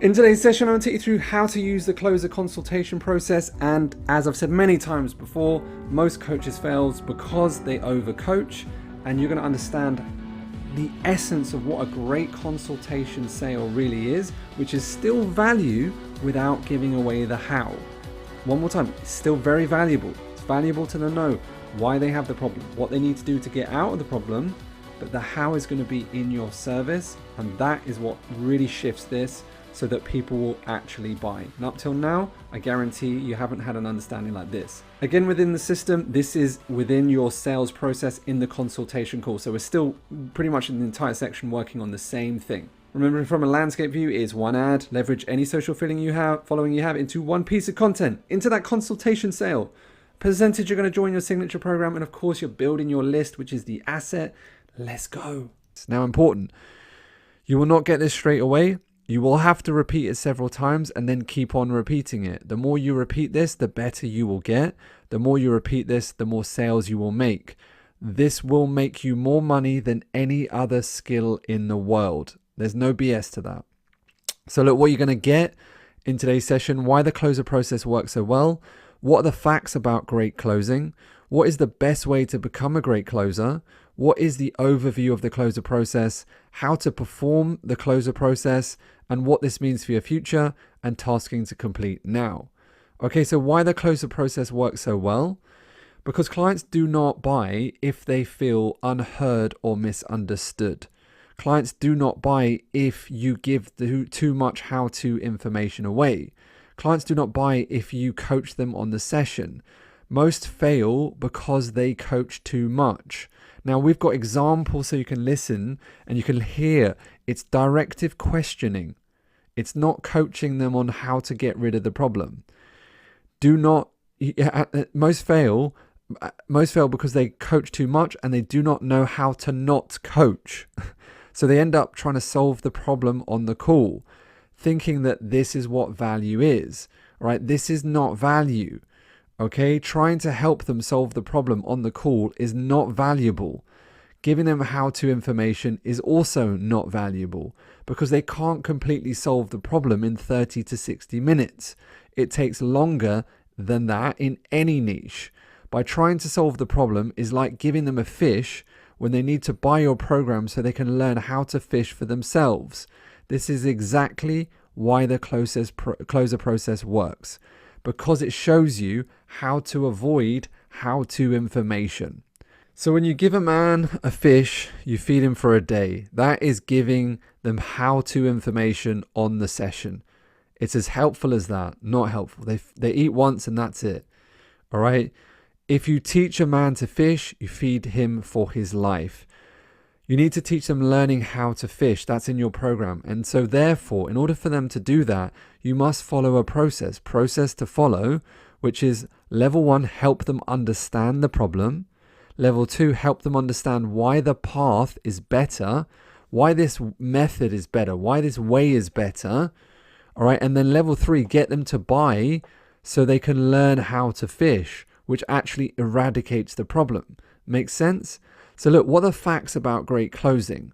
In today's session, I'm going to take you through how to use the closer consultation process. And as I've said many times before, most coaches fail because they overcoach, and you're going to understand the essence of what a great consultation sale really is, which is still value without giving away the how. One more time, it's still very valuable. It's valuable to know why they have the problem, what they need to do to get out of the problem, but the how is going to be in your service, and that is what really shifts this so that people will actually buy. And up till now, I guarantee you haven't had an understanding like this. Again, within the system, this is within your sales process in the consultation call. So we're still pretty much in the entire section working on the same thing. Remembering from a landscape view is one ad, leverage any social following you have into one piece of content, into that consultation sale. Percentage you're going to join your signature program, and of course you're building your list, which is the asset. Let's go. It's now important. You will not get this straight away. You will have to repeat it several times and then keep on repeating it. The more you repeat this, the better you will get. The more you repeat this, the more sales you will make. This will make you more money than any other skill in the world. There's no BS to that. So look, what you're going to get in today's session, why the closer process works so well, what are the facts about great closing, what is the best way to become a great closer, what is the overview of the closer process, how to perform the closer process, and what this means for your future, and tasking to complete now. Okay, so why the closer process works so well? Because clients do not buy if they feel unheard or misunderstood. Clients do not buy if you give too much how-to information away. Clients do not buy if you coach them on the session. Most fail because they coach too much. Now, we've got examples so you can listen and you can hear. It's directive questioning. It's not coaching them on how to get rid of the problem. Most fail because they coach too much and they do not know how to not coach. So they end up trying to solve the problem on the call, thinking that this is what value is, right? This is not value. Okay, trying to help them solve the problem on the call is not valuable. Giving them how-to information is also not valuable because they can't completely solve the problem in 30 to 60 minutes. It takes longer than that in any niche. By trying to solve the problem is like giving them a fish when they need to buy your program so they can learn how to fish for themselves. This is exactly why the closer process works. Because it shows you how to avoid how-to information. So when you give a man a fish, you feed him for a day. That is giving them how-to information on the session. It's as helpful as that, not helpful. They eat once and that's it. All right? If you teach a man to fish, you feed him for his life. You need to teach them learning how to fish. That's in your program. And so therefore, in order for them to do that, you must follow a process to follow, which is level 1, help them understand the problem. Level 2, help them understand why the path is better, why this method is better, why this way is better. All right. And then level 3, get them to buy so they can learn how to fish, which actually eradicates the problem. Makes sense? So look, what are the facts about great closing?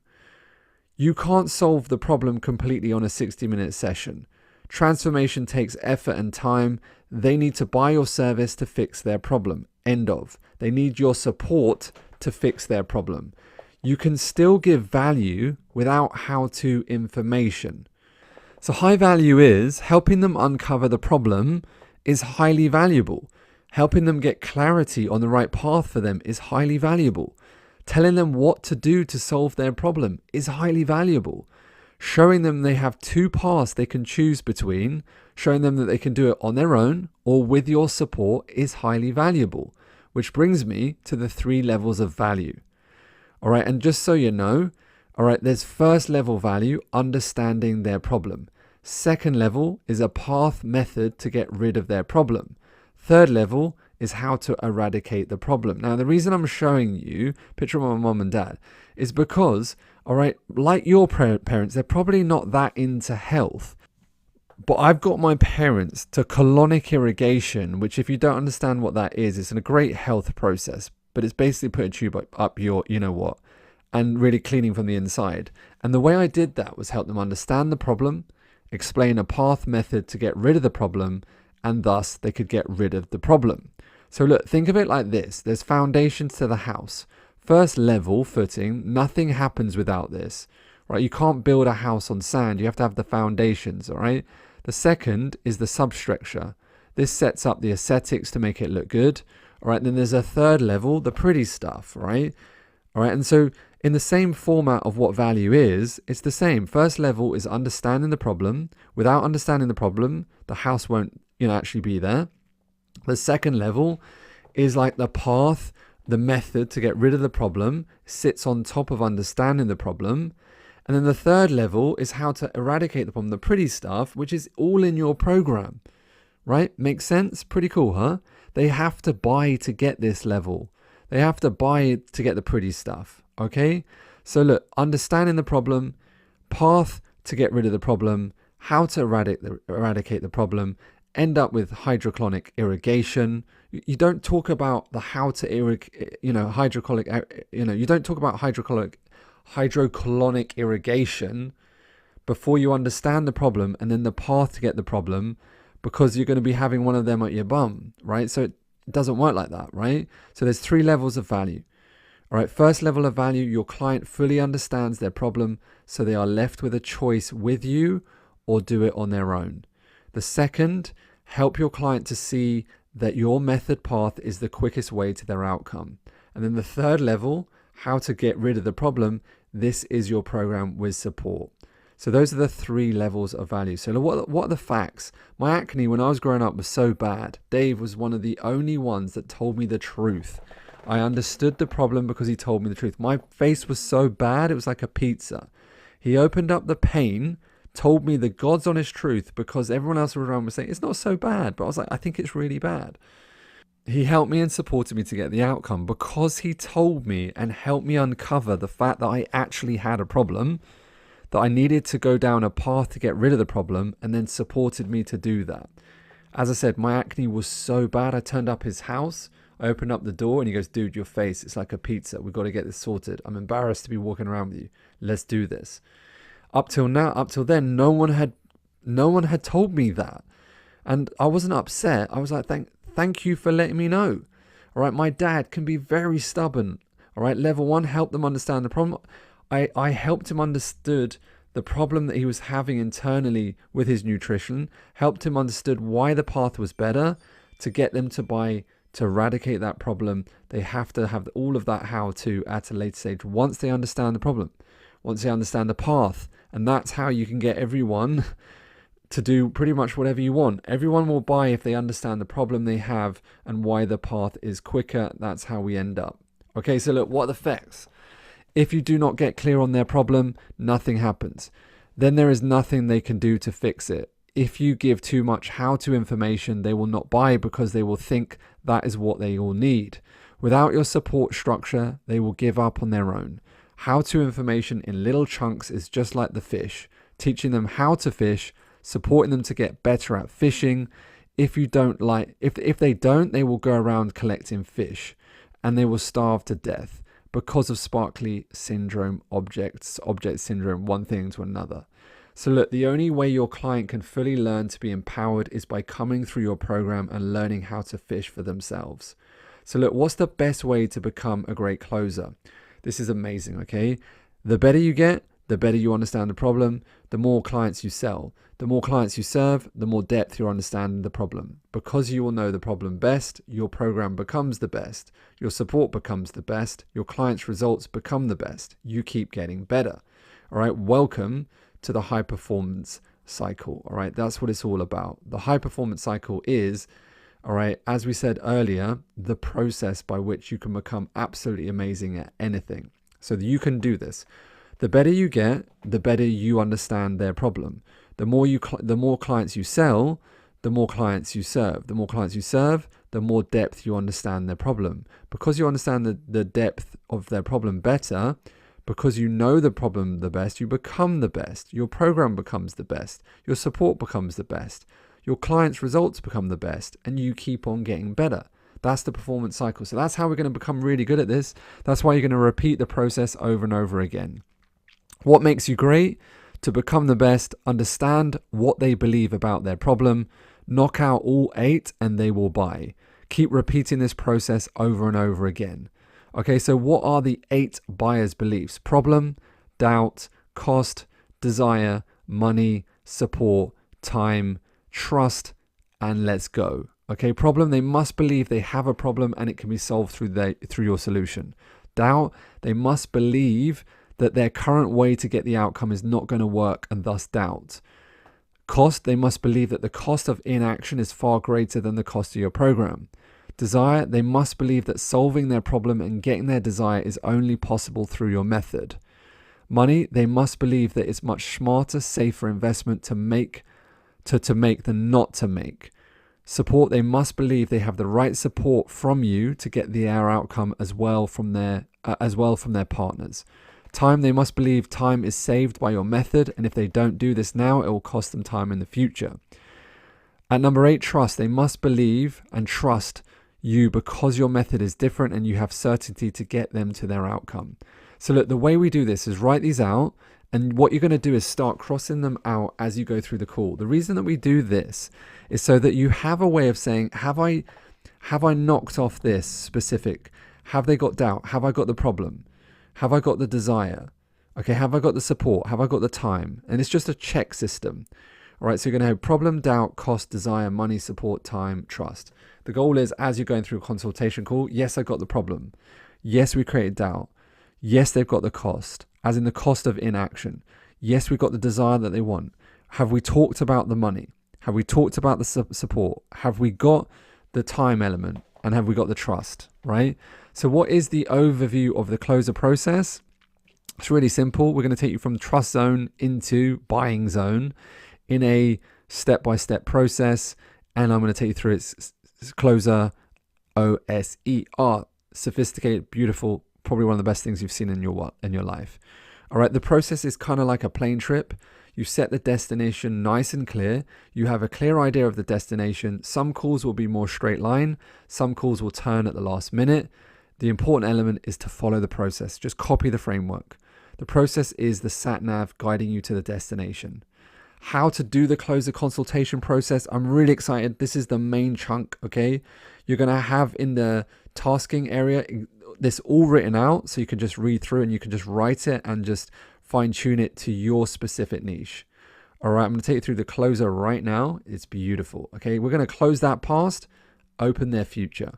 You can't solve the problem completely on a 60-minute session. Transformation takes effort and time. They need to buy your service to fix their problem. End of. They need your support to fix their problem. You can still give value without how-to information. So high value is helping them uncover the problem is highly valuable. Helping them get clarity on the right path for them is highly valuable. Telling them what to do to solve their problem is highly valuable. Showing them they have 2 paths they can choose between, showing them that they can do it on their own or with your support is highly valuable. Which brings me to the 3 levels of value. All right, and just so you know, all right, there's first level value, understanding their problem. Second level is a path method to get rid of their problem. Third level is how to eradicate the problem. Now, the reason I'm showing you picture of my mom and dad is because, all right, like your parents, they're probably not that into health. But I've got my parents to colonic irrigation, which if you don't understand what that is, it's a great health process, but it's basically putting a tube up your, you know what, and really cleaning from the inside. And the way I did that was help them understand the problem, explain a path method to get rid of the problem, and thus they could get rid of the problem. So look, think of it like this. There's foundations to the house. First level, footing, nothing happens without this, right? You can't build a house on sand. You have to have the foundations, all right? The second is the substructure. This sets up the aesthetics to make it look good, all right? Then there's a third level, the pretty stuff, right? All right, and so in the same format of what value is, it's the same. First level is understanding the problem. Without understanding the problem, the house won't, actually be there. The second level is like the path, the method to get rid of the problem, sits on top of understanding the problem. And then the third level is how to eradicate the problem, the pretty stuff, which is all in your program, right? Makes sense? Pretty cool, huh? They have to buy to get this level. They have to buy to get the pretty stuff, okay? So look, understanding the problem, path to get rid of the problem, how to eradicate the problem, end up with hydrocolonic irrigation. You don't talk about the how to irrigate, you don't talk about hydrocolonic irrigation before you understand the problem and then the path to get the problem, because you're going to be having one of them at your bum, right? So it doesn't work like that, right? So there's 3 levels of value. All right, first level of value, your client fully understands their problem, so they are left with a choice with you or do it on their own. The second, help your client to see that your method path is the quickest way to their outcome. And then the third level, how to get rid of the problem. This is your program with support. So those are the 3 levels of value. So what are the facts? My acne when I was growing up was so bad. Dave was one of the only ones that told me the truth. I understood the problem because he told me the truth. My face was so bad, it was like a pizza. He opened up the pain, told me the God's honest truth, because everyone else around was saying, it's not so bad. But I was like, I think it's really bad. He helped me and supported me to get the outcome because he told me and helped me uncover the fact that I actually had a problem, that I needed to go down a path to get rid of the problem, and then supported me to do that. As I said, my acne was so bad. I turned up his house. I opened up the door and he goes, dude, your face, it's like a pizza. We've got to get this sorted. I'm embarrassed to be walking around with you. Let's do this. Up till then, no one had told me that. And I wasn't upset. I was like, thank you for letting me know. All right, my dad can be very stubborn. All right, level 1, help them understand the problem. I helped him understood the problem that he was having internally with his nutrition, helped him understood why the path was better. To get them to buy, to eradicate that problem, they have to have all of that how-to at a later stage once they understand the problem, once they understand the path. And that's how you can get everyone to do pretty much whatever you want. Everyone will buy if they understand the problem they have and why the path is quicker. That's how we end up. Okay, so look, what are the facts? If you do not get clear on their problem, nothing happens. Then there is nothing they can do to fix it. If you give too much how-to information, they will not buy because they will think that is what they all need. Without your support structure, they will give up on their own. How-to information in little chunks is just like the fish, teaching them how to fish, supporting them to get better at fishing. If they don't, they will go around collecting fish and they will starve to death because of sparkly syndrome, object syndrome, one thing to another. So look, the only way your client can fully learn to be empowered is by coming through your program and learning how to fish for themselves. So look, what's the best way to become a great closer? This is amazing, okay? The better you get, the better you understand the problem, the more clients you sell. The more clients you serve, the more depth you're understanding the problem. Because you will know the problem best, your program becomes the best, your support becomes the best, your clients' results become the best. You keep getting better. All right, welcome to the high performance cycle. All right, that's what it's all about. The high performance cycle is, all right, as we said earlier, the process by which you can become absolutely amazing at anything. So that you can do this. The better you get, the better you understand their problem. The more clients you sell, the more clients you serve. The more clients you serve, the more depth you understand their problem. Because you understand the depth of their problem better, because you know the problem the best, you become the best. Your program becomes the best. Your support becomes the best. Your clients' results become the best, and you keep on getting better. That's the performance cycle. So that's how we're going to become really good at this. That's why you're going to repeat the process over and over again. What makes you great? to become the best, understand what they believe about their problem, knock out all 8 and they will buy. Keep repeating this process over and over again. Okay, so what are the 8 buyers' beliefs? Problem, doubt, cost, desire, money, support, time, trust, and let's go. Okay, problem, they must believe they have a problem and it can be solved through your solution. Doubt, they must believe that their current way to get the outcome is not going to work and thus doubt. Cost, they must believe that the cost of inaction is far greater than the cost of your program. Desire, they must believe that solving their problem and getting their desire is only possible through your method. Money, they must believe that it's much smarter, safer investment to make than not to make. Support, they must believe they have the right support from you to get their outcome as well from their partners. Time, they must believe time is saved by your method, and if they don't do this now, it will cost them time in the future. At number 8, trust, they must believe and trust you because your method is different and you have certainty to get them to their outcome. So look, the way we do this is write these out, and what you're going to do is start crossing them out as you go through the call. The reason that we do this is so that you have a way of saying, have I knocked off this specific? Have they got doubt? Have I got the problem? Have I got the desire? Okay, have I got the support? Have I got the time? And it's just a check system. All right, so you're going to have problem, doubt, cost, desire, money, support, time, trust. The goal is, as you're going through a consultation call, yes, I got the problem. Yes, we created doubt. Yes, they've got the cost, as in the cost of inaction. Yes, we've got the desire that they want. Have we talked about the money? Have we talked about the support? Have we got the time element? And have we got the trust, right? So what is the overview of the closer process? It's really simple. We're going to take you from trust zone into buying zone in a step-by-step process. And I'm going to take you through its closer, OSER, sophisticated, beautiful, probably one of the best things you've seen in your life. All right, the process is kind of like a plane trip. You set the destination nice and clear. You have a clear idea of the destination. Some calls will be more straight line. Some calls will turn at the last minute. The important element is to follow the process. Just copy the framework. The process is the sat-nav guiding you to the destination. How to do the closer consultation process. I'm really excited. This is the main chunk, okay? You're going to have in the tasking area this all written out, so you can just read through and you can just write it and just fine-tune it to your specific niche. All right, I'm going to take you through the closer right now. It's beautiful. Okay, we're going to close that past, open their future.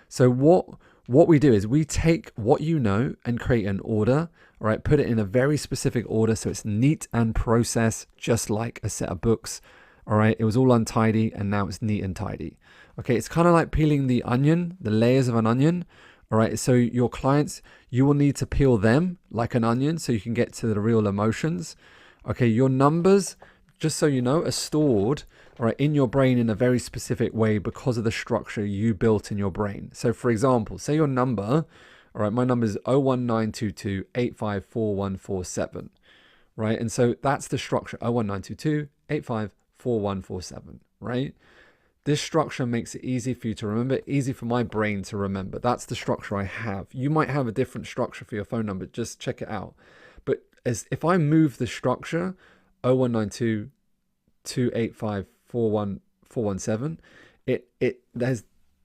So what we do is we take what you know and create an order. All right, put it in a very specific order so it's neat and processed, just like a set of books. All right, it was all untidy and now it's neat and tidy. Okay, it's kind of like peeling the onion, the layers of an onion. All right, so your clients, you will need to peel them like an onion so you can get to the real emotions. Okay, your numbers, just so you know, are stored, all right, in your brain in a very specific way because of the structure you built in your brain. So for example, say your number, all right, my number is 01922854147, right? And so that's the structure, 01922854147, right? This structure makes it easy for you to remember, easy for my brain to remember. That's the structure I have. You might have a different structure for your phone number. Just check it out. But if I move the structure, 01222854147,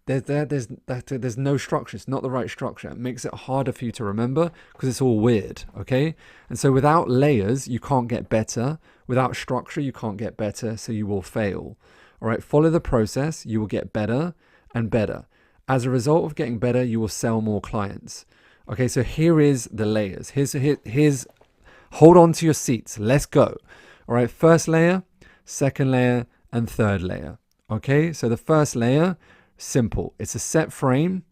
there's no structure. It's not the right structure. It makes it harder for you to remember because it's all weird, okay? And so without layers, you can't get better. Without structure, you can't get better, so you will fail. All right, follow the process. You will get better and better. As a result of getting better, you will sell more clients. Okay, so here is the layers. Here's hold on to your seats. Let's go. All right, first layer, second layer, and third layer. Okay, so the first layer, simple. It's a set frame,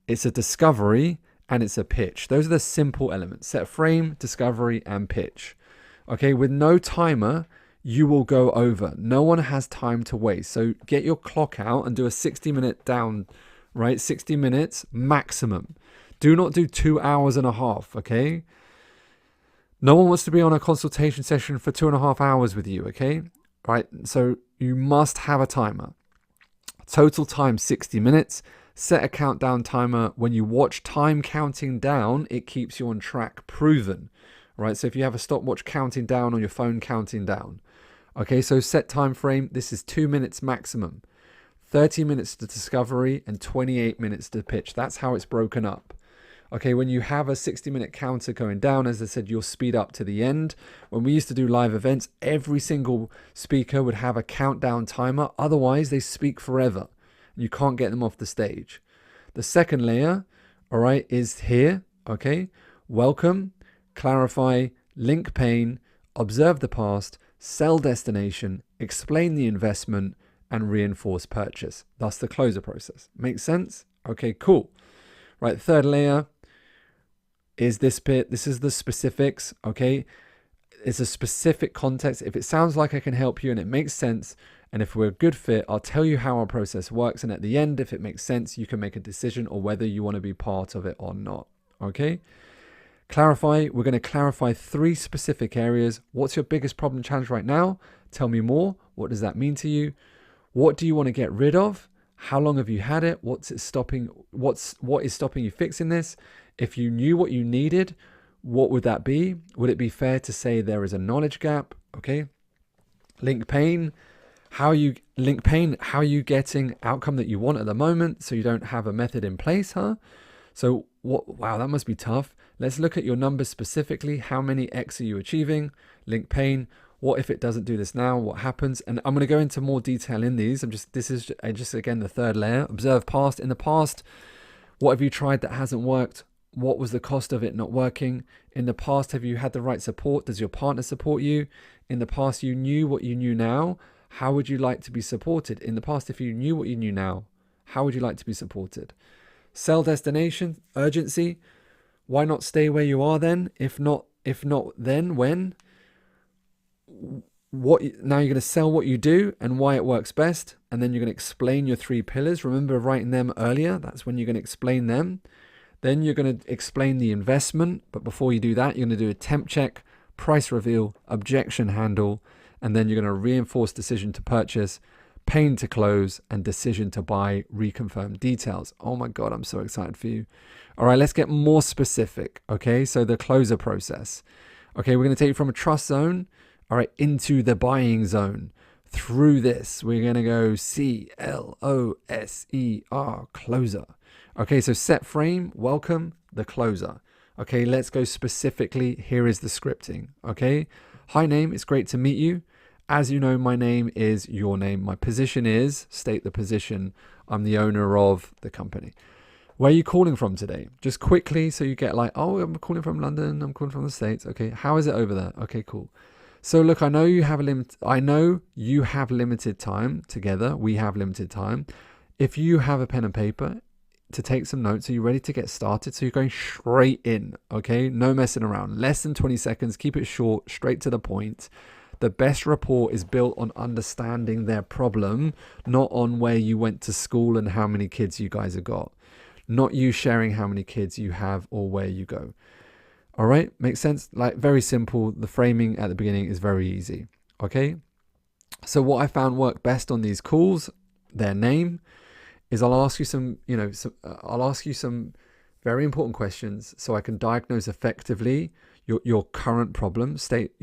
it's a discovery, and it's a pitch. Those are the simple elements. Set frame, discovery, and pitch. Okay, with no timer, you will go over. No one has time to waste. So get your clock out and do a 60-minute down, right? 60 minutes maximum. Do not do 2 hours and a half, okay? No one wants to be on a consultation session for 2.5 hours with you, okay? Right, so you must have a timer. Total time 60 minutes. Set a countdown timer. When you watch time counting down, it keeps you on track. Proven. right? So if you have a stopwatch counting down on your phone, counting down. Okay, so set time frame, this is 2 minutes maximum. 30 minutes to discovery and 28 minutes to pitch. That's how it's broken up. Okay, when you have a 60-minute counter going down, as I said, you'll speed up to the end. When we used to do live events, every single speaker would have a countdown timer. Otherwise, they speak forever. You can't get them off the stage. The second layer, all right, is here. Okay, welcome, clarify, link pain, observe the past, sell destination, explain the investment, and reinforce purchase. Thus the closer process. Makes sense? Okay, cool. Right, third layer is this bit. This is the specifics, okay? It's a specific context. If it sounds like I can help you and it makes sense, and if we're a good fit, I'll tell you how our process works. And at the end, if it makes sense, you can make a decision or whether you want to be part of it or not, okay? Clarify, we're going to clarify 3 specific areas. What's your biggest problem challenge right now? Tell me more. What does that mean to you? What do you want to get rid of? How long have you had it? What is stopping you fixing this? If you knew what you needed, what would that be? Would it be fair to say there is a knowledge gap? Okay. Link pain. How are you getting outcome that you want at the moment so you don't have a method in place, huh? So wow, that must be tough. Let's look at your numbers specifically. How many X are you achieving? Link pain. What if it doesn't do this now? What happens? And I'm going to go into more detail in these. This is just again the third layer. Observe past. In the past, what have you tried that hasn't worked? What was the cost of it not working? In the past, have you had the right support? Does your partner support you? In the past, you knew what you knew now. How would you like to be supported? In the past, if you knew what you knew now, how would you like to be supported? Sell destination, urgency. Why not stay where you are then? If not then when? Now you're going to sell what you do and why it works best, and then you're going to explain your 3 pillars. Remember writing them earlier. That's when you're going to explain them. Then you're going to explain the investment, but before you do that, you're going to do a temp check, price reveal, objection handle, and then you're going to reinforce decision to purchase, pain to close, and decision to buy, reconfirm details. Oh my God, I'm so excited for you. All right, let's get more specific. Okay, so the closer process. Okay, we're going to take you from a trust zone, all right, into the buying zone. Through this, we're going to go CLOSER, closer. Okay, so set frame, welcome, the closer. Okay, let's go specifically. Here is the scripting. Okay, hi name, it's great to meet you. As you know, my name is your name. My position is, state the position. I'm the owner of the company. Where are you calling from today? Just quickly, so you get like, oh, I'm calling from London. I'm calling from the States. Okay, how is it over there? Okay, cool. So look, I know you have limited time together. We have limited time. If you have a pen and paper to take some notes, are you ready to get started? So you're going straight in, okay? No messing around. Less than 20 seconds. Keep it short, straight to the point. The best rapport is built on understanding their problem, not on where you went to school and how many kids you guys have got. Not you sharing how many kids you have or where you go. All right, makes sense? Like very simple. The framing at the beginning is very easy. Okay. So what I found worked best on these calls, their name, is I'll ask you some very important questions so I can diagnose effectively your current problem. State,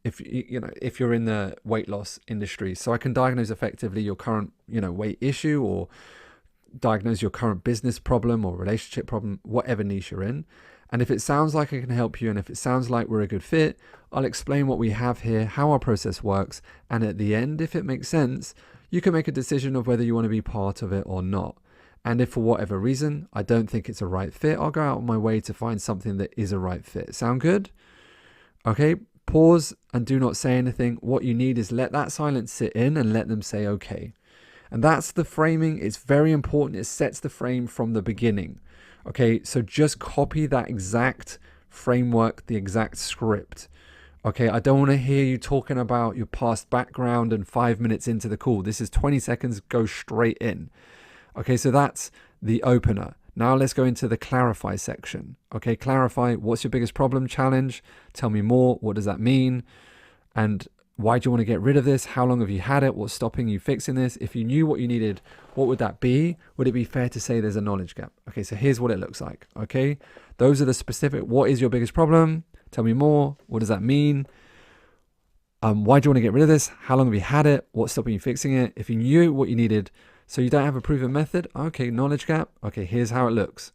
if you're in the weight loss industry, so I can diagnose effectively your current, weight issue, or diagnose your current business problem or relationship problem, whatever niche you're in. And if it sounds like I can help you, and if it sounds like we're a good fit, I'll explain what we have here, how our process works. And at the end, if it makes sense, you can make a decision of whether you want to be part of it or not. And if for whatever reason, I don't think it's a right fit, I'll go out of my way to find something that is a right fit. Sound good? Okay, pause and do not say anything. What you need is let that silence sit in and let them say okay. And that's the framing. It's very important. It sets the frame from the beginning. Okay, so just copy that exact framework, the exact script. Okay, I don't want to hear you talking about your past background and 5 minutes into the call. This is 20 seconds, go straight in. Okay, so that's the opener. Now let's go into the clarify section. Okay, clarify, what's your biggest problem, challenge? Tell me more, what does that mean? And why do you want to get rid of this? How long have you had it? What's stopping you fixing this? If you knew what you needed, what would that be? Would it be fair to say there's a knowledge gap? Okay, so here's what it looks like. Okay, those are the specific, what is your biggest problem? Tell me more. What does that mean? Why do you want to get rid of this? How long have you had it? What's stopping you fixing it? If you knew what you needed, so you don't have a proven method, okay, knowledge gap. Okay, here's how it looks.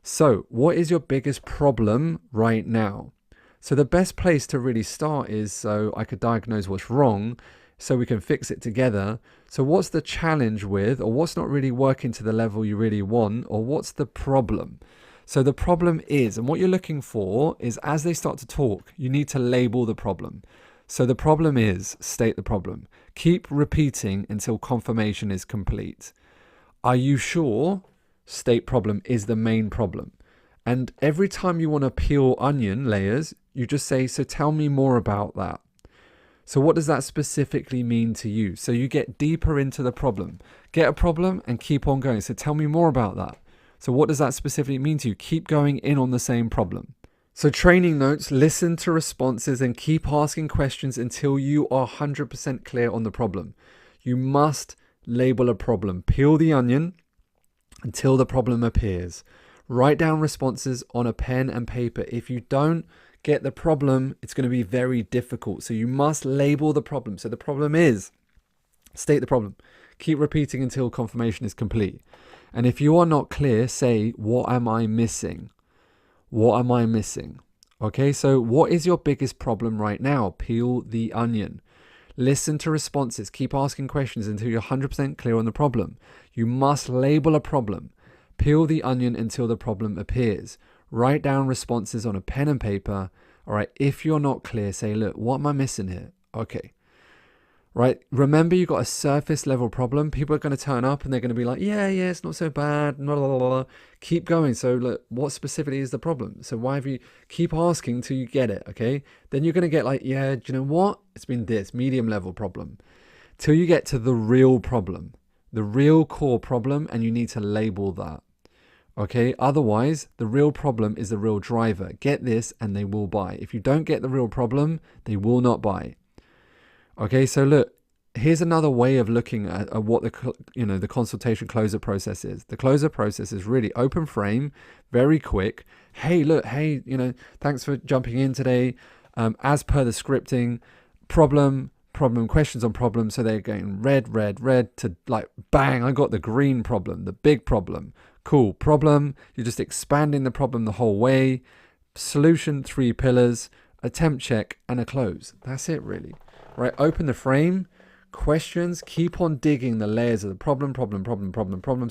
So what is your biggest problem right now? So the best place to really start is so I could diagnose what's wrong so we can fix it together. So what's the challenge with, or what's not really working to the level you really want, or what's the problem? So the problem is, and what you're looking for is as they start to talk, you need to label the problem. So the problem is, state the problem. Keep repeating until confirmation is complete. Are you sure? State problem is the main problem. And every time you want to peel onion layers, you just say, so tell me more about that. So what does that specifically mean to you? So you get deeper into the problem. Get a problem and keep on going. So tell me more about that. So what does that specifically mean to you? Keep going in on the same problem. So training notes, listen to responses and keep asking questions until you are 100% clear on the problem. You must label a problem. Peel the onion until the problem appears. Write down responses on a pen and paper. If you don't get the problem, it's going to be very difficult. So you must label the problem. So the problem is, state the problem. Keep repeating until confirmation is complete. And if you are not clear, say, what am I missing? What am I missing? Okay, so what is your biggest problem right now? Peel the onion. Listen to responses. Keep asking questions until you're 100% clear on the problem. You must label a problem. Peel the onion until the problem appears. Write down responses on a pen and paper. All right, if you're not clear, say, look, what am I missing here? Okay. Right, remember you got a surface level problem. People are going to turn up and they're going to be like, yeah, it's not so bad. Blah, blah, blah, blah. Keep going. So look, what specifically is the problem? So why have you, keep asking till you get it, okay? Then you're going to get like, yeah, do you know what? It's been this medium level problem. Till you get to the real problem, the real core problem, and you need to label that. Okay, otherwise the real problem is the real driver. Get this and they will buy. If you don't get the real problem, they will not buy. Okay, so look, here's another way of looking at what the consultation closer process is. The closer process is really open frame, very quick. Hey, look, hey, thanks for jumping in today. As per the scripting, problem, questions on problem. So they're going red to like, bang, I got the green problem, the big problem. Cool, problem. You're just expanding the problem the whole way. Solution, 3 pillars, attempt check, and a close. That's it, really. Right, open the frame, questions, keep on digging the layers of the problem.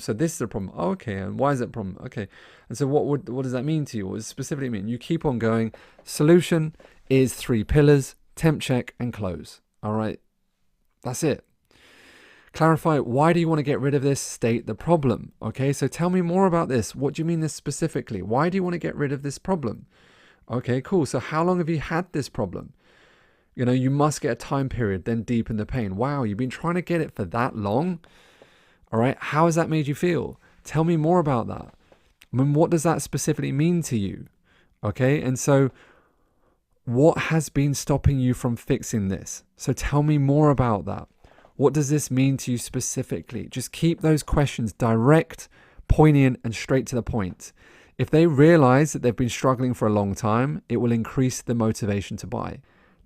So this is a problem. Oh, okay, and why is that a problem? Okay, and so what does that mean to you? What does it specifically mean? You keep on going. Solution is 3 pillars, temp check, and close. All right, that's it. Clarify, why do you want to get rid of this? State the problem. Okay, so tell me more about this. What do you mean this specifically? Why do you want to get rid of this problem? Okay, cool. So how long have you had this problem? You must get a time period, then deepen the pain. Wow, you've been trying to get it for that long? All right, how has that made you feel? Tell me more about that. I mean, what does that specifically mean to you? Okay, and so what has been stopping you from fixing this? So tell me more about that. What does this mean to you specifically? Just keep those questions direct, poignant, and straight to the point. If they realize that they've been struggling for a long time, it will increase the motivation to buy.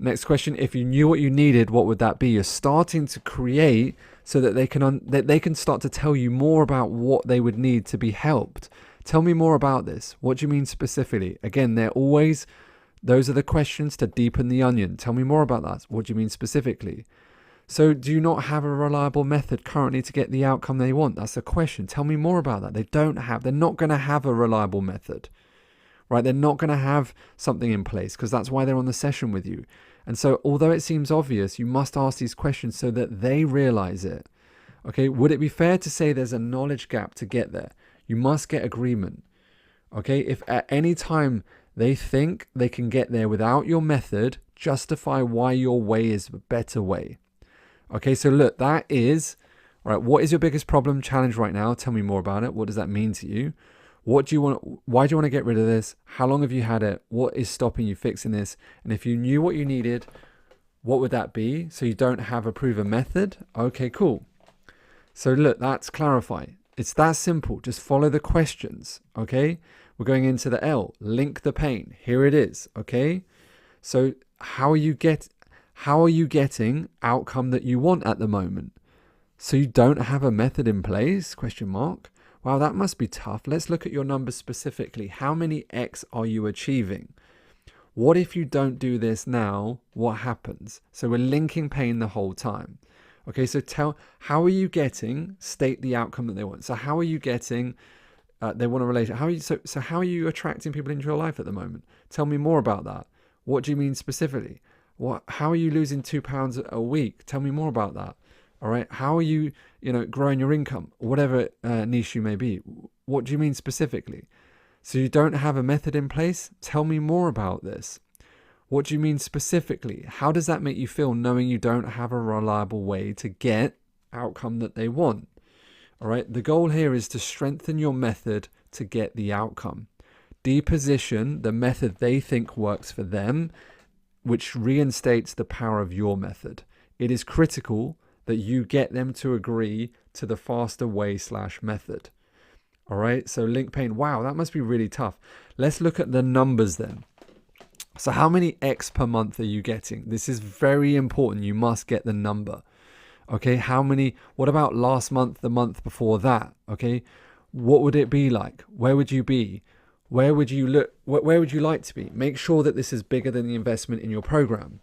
Next question, if you knew what you needed, what would that be? You're starting to create so that they can start to tell you more about what they would need to be helped. Tell me more about this. What do you mean specifically? Again, those are the questions to deepen the onion. Tell me more about that. What do you mean specifically? So do you not have a reliable method currently to get the outcome they want? That's the question. Tell me more about that. They're not going to have a reliable method, right? They're not going to have something in place because that's why they're on the session with you. And so although it seems obvious, you must ask these questions so that they realize it. Okay, would it be fair to say there's a knowledge gap to get there? You must get agreement. Okay, if at any time they think they can get there without your method, justify why your way is the better way. Okay, so look, that is, all right, what is your biggest problem, challenge right now? Tell me more about it. What does that mean to you? Why do you want to get rid of this? How long have you had it? What is stopping you fixing this? And if you knew what you needed, what would that be? So you don't have a proven method? Okay, cool. So look, that's clarify. It's that simple. Just follow the questions, okay? We're going into the L, link the pain. Here it is, okay? So how are you getting outcome that you want at the moment? So you don't have a method in place? Question mark. Wow, that must be tough. Let's look at your numbers specifically. How many X are you achieving? What if you don't do this now? What happens? So we're linking pain the whole time. Okay, so how are you getting, state the outcome that they want. So how are you getting, they want a relationship. How are you attracting people into your life at the moment? Tell me more about that. What do you mean specifically? How are you losing £2 a week? Tell me more about that. All right. How are you, growing your income, whatever niche you may be? What do you mean specifically? So you don't have a method in place? Tell me more about this. What do you mean specifically? How does that make you feel knowing you don't have a reliable way to get outcome that they want? All right. The goal here is to strengthen your method to get the outcome. Deposition the method they think works for them, which reinstates the power of your method. It is critical that you get them to agree to the faster way / method. All right. So link pain. Wow, that must be really tough. Let's look at the numbers then. So how many X per month are you getting? This is very important. You must get the number. Okay. What about last month, the month before that? Okay. What would it be like? Where would you be? Where would you look? Where would you like to be? Make sure that this is bigger than the investment in your program.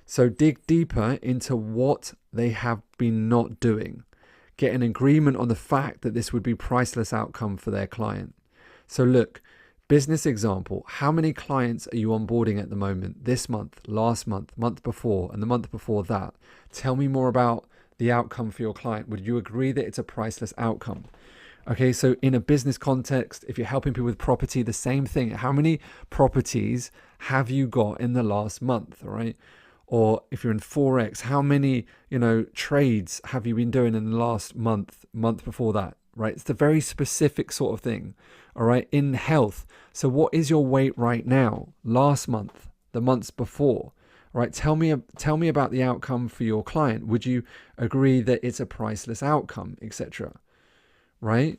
So dig deeper into what they have been not doing. Get an agreement on the fact that this would be priceless outcome for their client. So look, business example, how many clients are you onboarding at the moment? This month, last month, month before, and the month before that. Tell me more about the outcome for your client. Would you agree that it's a priceless outcome? Okay, so in a business context, if you're helping people with property, the same thing. How many properties have you got in the last month, all right? Or if you're in Forex, how many, trades have you been doing in the last month before that, right? It's a very specific sort of thing, all right? In health, so what is your weight right now? Last month, the months before, all right? Tell me about the outcome for your client. Would you agree that it's a priceless outcome, etc.? Right?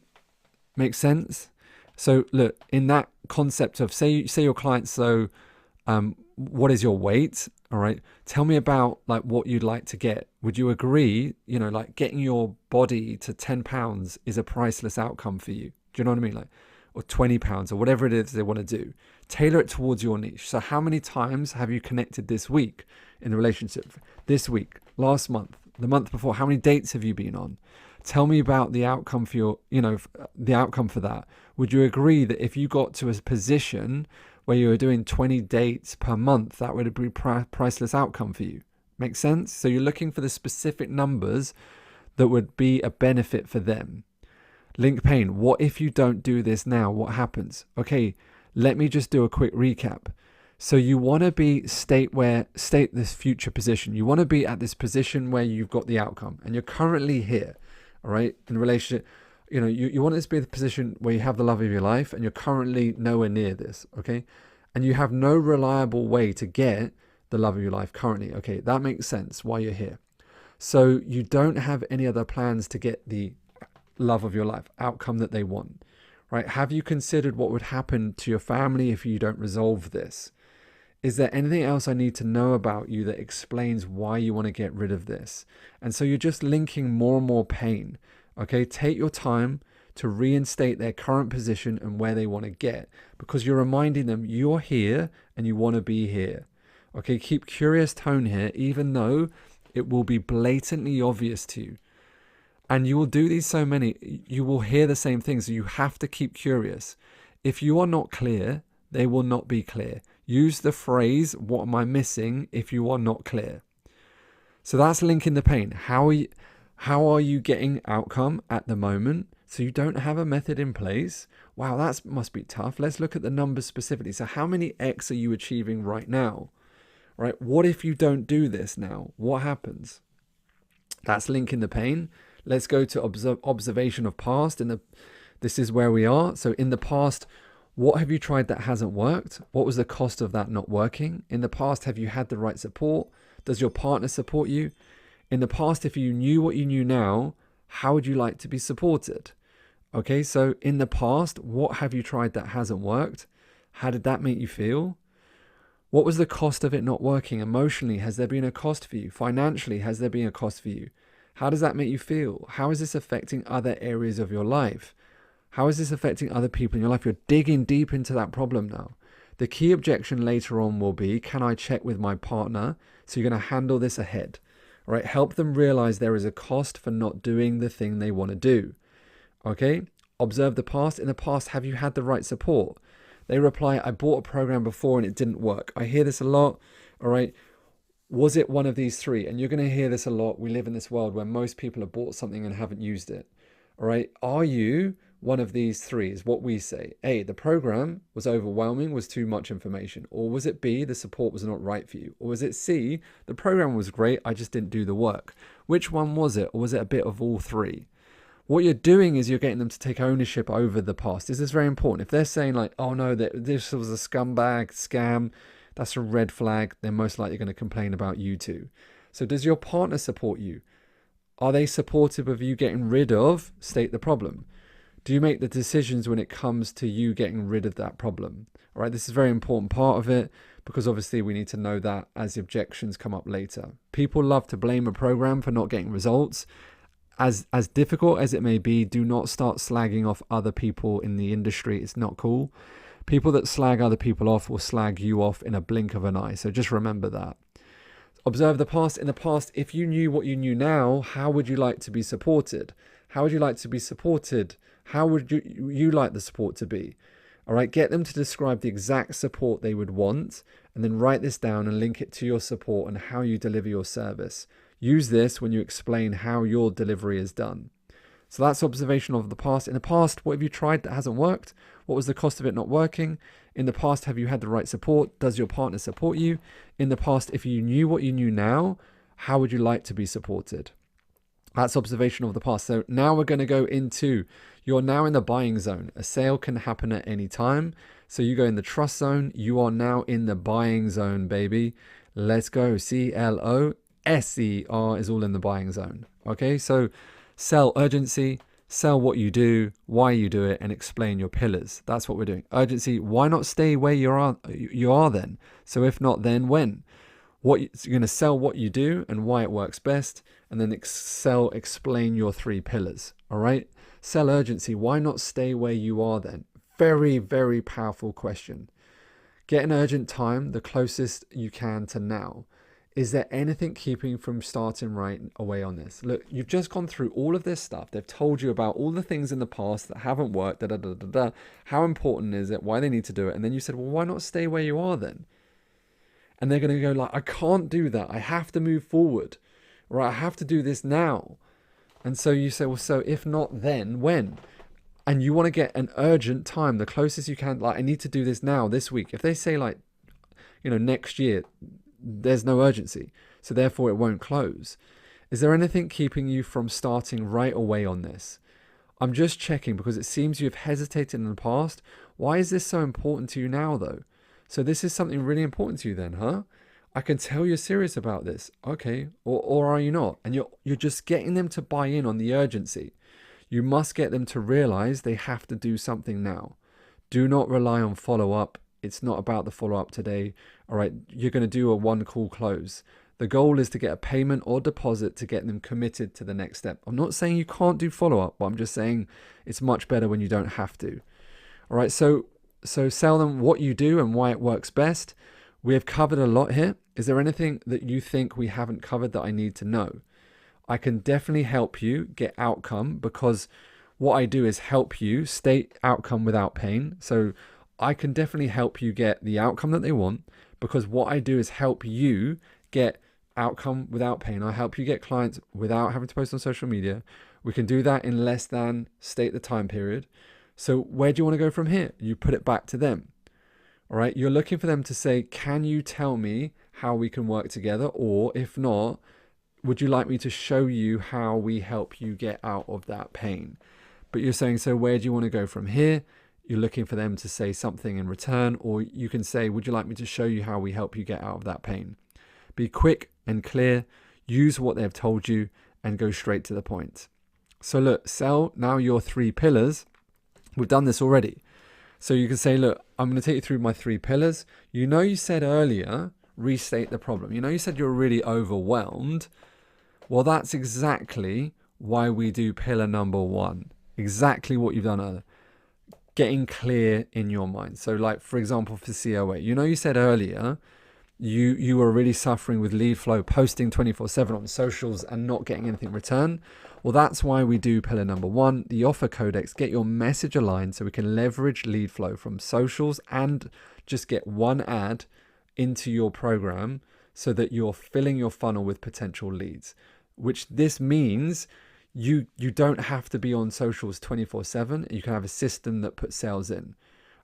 Makes sense? So look, in that concept of say your client, so what is your weight? All right. Tell me about like what you'd like to get. Would you agree, like getting your body to 10 pounds is a priceless outcome for you? Do you know what I mean? Like, or 20 pounds or whatever it is they want to do. Tailor it towards your niche. So how many times have you connected this week in the relationship? This week, last month, the month before, how many dates have you been on? Tell me about the outcome for the outcome for that. Would you agree that if you got to a position where you were doing 20 dates per month, that would be priceless outcome for you? Make sense? So you're looking for the specific numbers that would be a benefit for them. Link pain. What if you don't do this now? What happens? Okay, let me just do a quick recap. So you want to be state this future position. You want to be at this position where you've got the outcome and you're currently here. All right, in a relationship, you want this to be the position where you have the love of your life and you're currently nowhere near this, okay? And you have no reliable way to get the love of your life currently, okay? That makes sense why you're here. So you don't have any other plans to get the love of your life, outcome that they want, right? Have you considered what would happen to your family if you don't resolve this? Is there anything else I need to know about you that explains why you want to get rid of this? And so you're just linking more and more pain. Okay, take your time to reinstate their current position and where they want to get, because you're reminding them you're here and you want to be here. Okay, keep curious tone here, even though it will be blatantly obvious to you. And you will do these you will hear the same things. So you have to keep curious. If you are not clear, they will not be clear. Use the phrase, what am I missing, if you are not clear. So that's linking the pain. How are you getting outcome at the moment? So you don't have a method in place. Wow, that must be tough. Let's look at the numbers specifically. So how many X are you achieving right now? Right? What if you don't do this now? What happens? That's linking the pain. Let's go to observation of past. This is where we are. So in the past, what have you tried that hasn't worked? What was the cost of that not working? In the past, have you had the right support? Does your partner support you? In the past, if you knew what you knew now, how would you like to be supported? Okay, so in the past, what have you tried that hasn't worked? How did that make you feel? What was the cost of it not working? Emotionally, has there been a cost for you? Financially, has there been a cost for you? How does that make you feel? How is this affecting other areas of your life? How is this affecting other people in your life? You're digging deep into that problem now. The key objection later on will be, can I check with my partner? So you're going to handle this ahead. All right, help them realize there is a cost for not doing the thing they want to do. Okay, observe the past. In the past, have you had the right support? They reply, I bought a program before and it didn't work. I hear this a lot. All right. Was it one of these three? And you're going to hear this a lot. We live in this world where most people have bought something and haven't used it. All right. Are you one of these three is what we say. A, the program was overwhelming, was too much information. Or was it B, the support was not right for you? Or was it C, the program was great, I just didn't do the work? Which one was it? Or was it a bit of all three? What you're doing is you're getting them to take ownership over the past. This is very important. If they're saying like, oh no, this was a scumbag scam, that's a red flag. They're most likely going to complain about you too. So does your partner support you? Are they supportive of you getting rid of, state the problem? Do you make the decisions when it comes to you getting rid of that problem? All right, this is a very important part of it because obviously we need to know that as the objections come up later. People love to blame a program for not getting results. As difficult as it may be, do not start slagging off other people in the industry. It's not cool. People that slag other people off will slag you off in a blink of an eye. So just remember that. Observe the past. In the past, if you knew what you knew now, how would you like to be supported? How would you like to be supported? How would you like the support to be? All right, get them to describe the exact support they would want and then write this down and link it to your support and how you deliver your service. Use this when you explain how your delivery is done. So that's observation of the past. In the past, what have you tried that hasn't worked? What was the cost of it not working? In the past, have you had the right support? Does your partner support you? In the past, if you knew what you knew now, how would you like to be supported? That's observation of the past. So now we're going to go into, you're now in the buying zone. A sale can happen at any time. So you go in the trust zone. You are now in the buying zone, baby. Let's go. CLOSER is all in the buying zone. Okay, so sell urgency, sell what you do, why you do it, and explain your pillars. That's what we're doing. Urgency, why not stay where you are then? So if not, then when? You're going to sell what you do and why it works best, and then explain your three pillars. All right. Sell urgency. Why not stay where you are then? Very, very powerful question. Get an urgent time, the closest you can to now. Is there anything keeping you from starting right away on this? Look, you've just gone through all of this stuff. They've told you about all the things in the past that haven't worked, how important is it, why they need to do it. And then you said, well, why not stay where you are then? And they're going to go like, I can't do that. I have to move forward. Or I have to do this now. And so you say, well, so if not then, when? And you want to get an urgent time, the closest you can. Like, I need to do this now, this week. If they say like, next year, there's no urgency. So therefore it won't close. Is there anything keeping you from starting right away on this? I'm just checking because it seems you've hesitated in the past. Why is this so important to you now though? So this is something really important to you then, huh? I can tell you're serious about this. Okay. Or are you not? And you're just getting them to buy in on the urgency. You must get them to realize they have to do something now. Do not rely on follow-up. It's not about the follow-up today. All right. You're going to do a one call close. The goal is to get a payment or deposit to get them committed to the next step. I'm not saying you can't do follow-up, but I'm just saying it's much better when you don't have to. All right. So sell them what you do and why it works best. We have covered a lot here. Is there anything that you think we haven't covered that I need to know? I can definitely help you get outcome because what I do is help you state outcome without pain. So I can definitely help you get the outcome that they want because what I do is help you get outcome without pain. I help you get clients without having to post on social media. We can do that in less than state the time period. So where do you want to go from here? You put it back to them. All right. You're looking for them to say, can you tell me how we can work together? Or if not, would you like me to show you how we help you get out of that pain? But you're saying, so where do you want to go from here? You're looking for them to say something in return, or you can say, would you like me to show you how we help you get out of that pain? Be quick and clear, use what they've told you and go straight to the point. So look, sell now your three pillars. We've done this already. So you can say, look, I'm going to take you through my 3 pillars. You said earlier, restate the problem. You said you're really overwhelmed. Well, that's exactly why we do pillar number 1. Exactly what you've done earlier. Getting clear in your mind. So like, for example, for COA, you said earlier, you were really suffering with lead flow, posting 24/7 on socials and not getting anything in return. Well, that's why we do pillar number 1, the offer codex. Get your message aligned so we can leverage lead flow from socials and just get one ad into your program so that you're filling your funnel with potential leads, which this means you don't have to be on socials 24/7. You can have a system that puts sales in.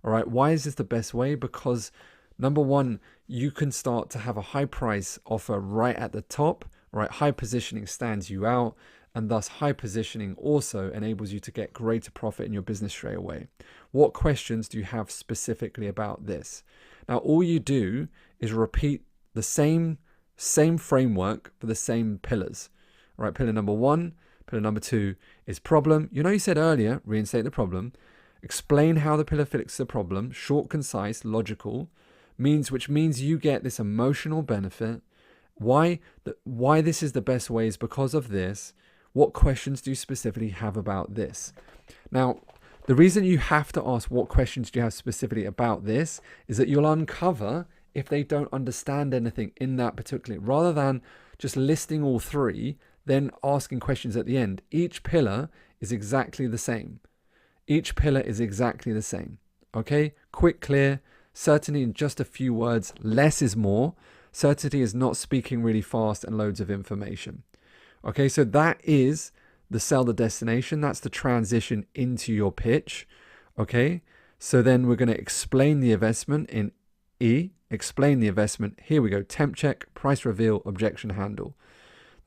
All right. Why is this the best way? Because number 1, you can start to have a high price offer right at the top, right? High positioning stands you out, and thus high positioning also enables you to get greater profit in your business straight away. What questions do you have specifically about this? Now, all you do is repeat the same framework for the same pillars. All right, pillar number 1, pillar number 2 is problem. You said earlier, reinstate the problem. Explain how the pillar fixes the problem. Short, concise, logical. Which means you get this emotional benefit. Why this is the best way is because of this. What questions do you specifically have about this? Now, the reason you have to ask what questions do you have specifically about this is that you'll uncover if they don't understand anything in that particular, rather than just listing all 3, then asking questions at the end. Each pillar is exactly the same. Each pillar is exactly the same. Okay? Quick, clear, certainty in just a few words. Less is more. Certainty is not speaking really fast and loads of information. Okay, so that is the sell the destination. That's the transition into your pitch. Okay, so then we're going to explain the investment in E. Explain the investment. Here we go. Temp check, price reveal, objection handle.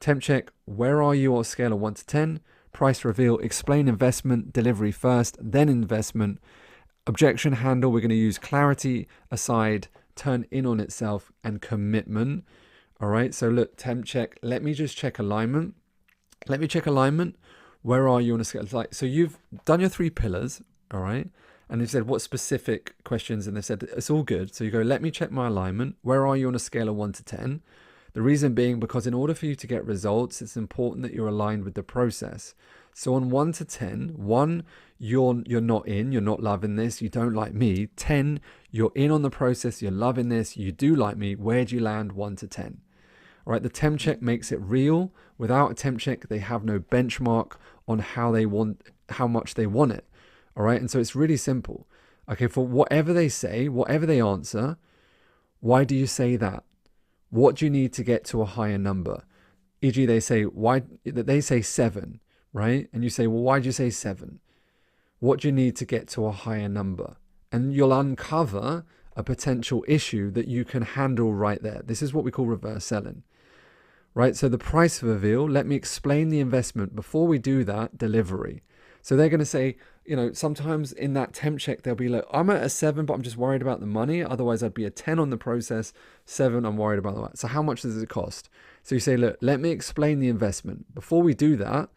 Temp check, where are you on a scale of 1 to 10? Price reveal, explain investment, delivery first, then investment. Objection handle, we're going to use clarity aside, turn in on itself, and commitment. All right, so look, temp check. Let me just check alignment. Let me check alignment. Where are you on a scale? So you've done your 3 pillars, all right? And they said, what specific questions? And they said, it's all good. So you go, let me check my alignment. Where are you on a scale of 1 to 10? The reason being, because in order for you to get results, it's important that you're aligned with the process. So on 1 to 10, 1, you're not in, you're not loving this, you don't like me. 10, you're in on the process, you're loving this, you do like me. Where do you land 1 to 10? All right, the temp check makes it real. Without a temp check, they have no benchmark on how much they want it. All right, and so it's really simple. Okay, for whatever they say, whatever they answer, why do you say that? What do you need to get to a higher number? E.g., they say 7, right? And you say, well, why do you say 7? What do you need to get to a higher number? And you'll uncover a potential issue that you can handle right there. This is what we call reverse selling, right? So the price reveal, let me explain the investment. Before we do that, delivery. So they're going to say, sometimes in that temp check, they'll be like, I'm at a 7, but I'm just worried about the money. Otherwise, I'd be a 10 on the process. 7, I'm worried about that. So how much does it cost? So you say, look, let me explain the investment. Before we do that,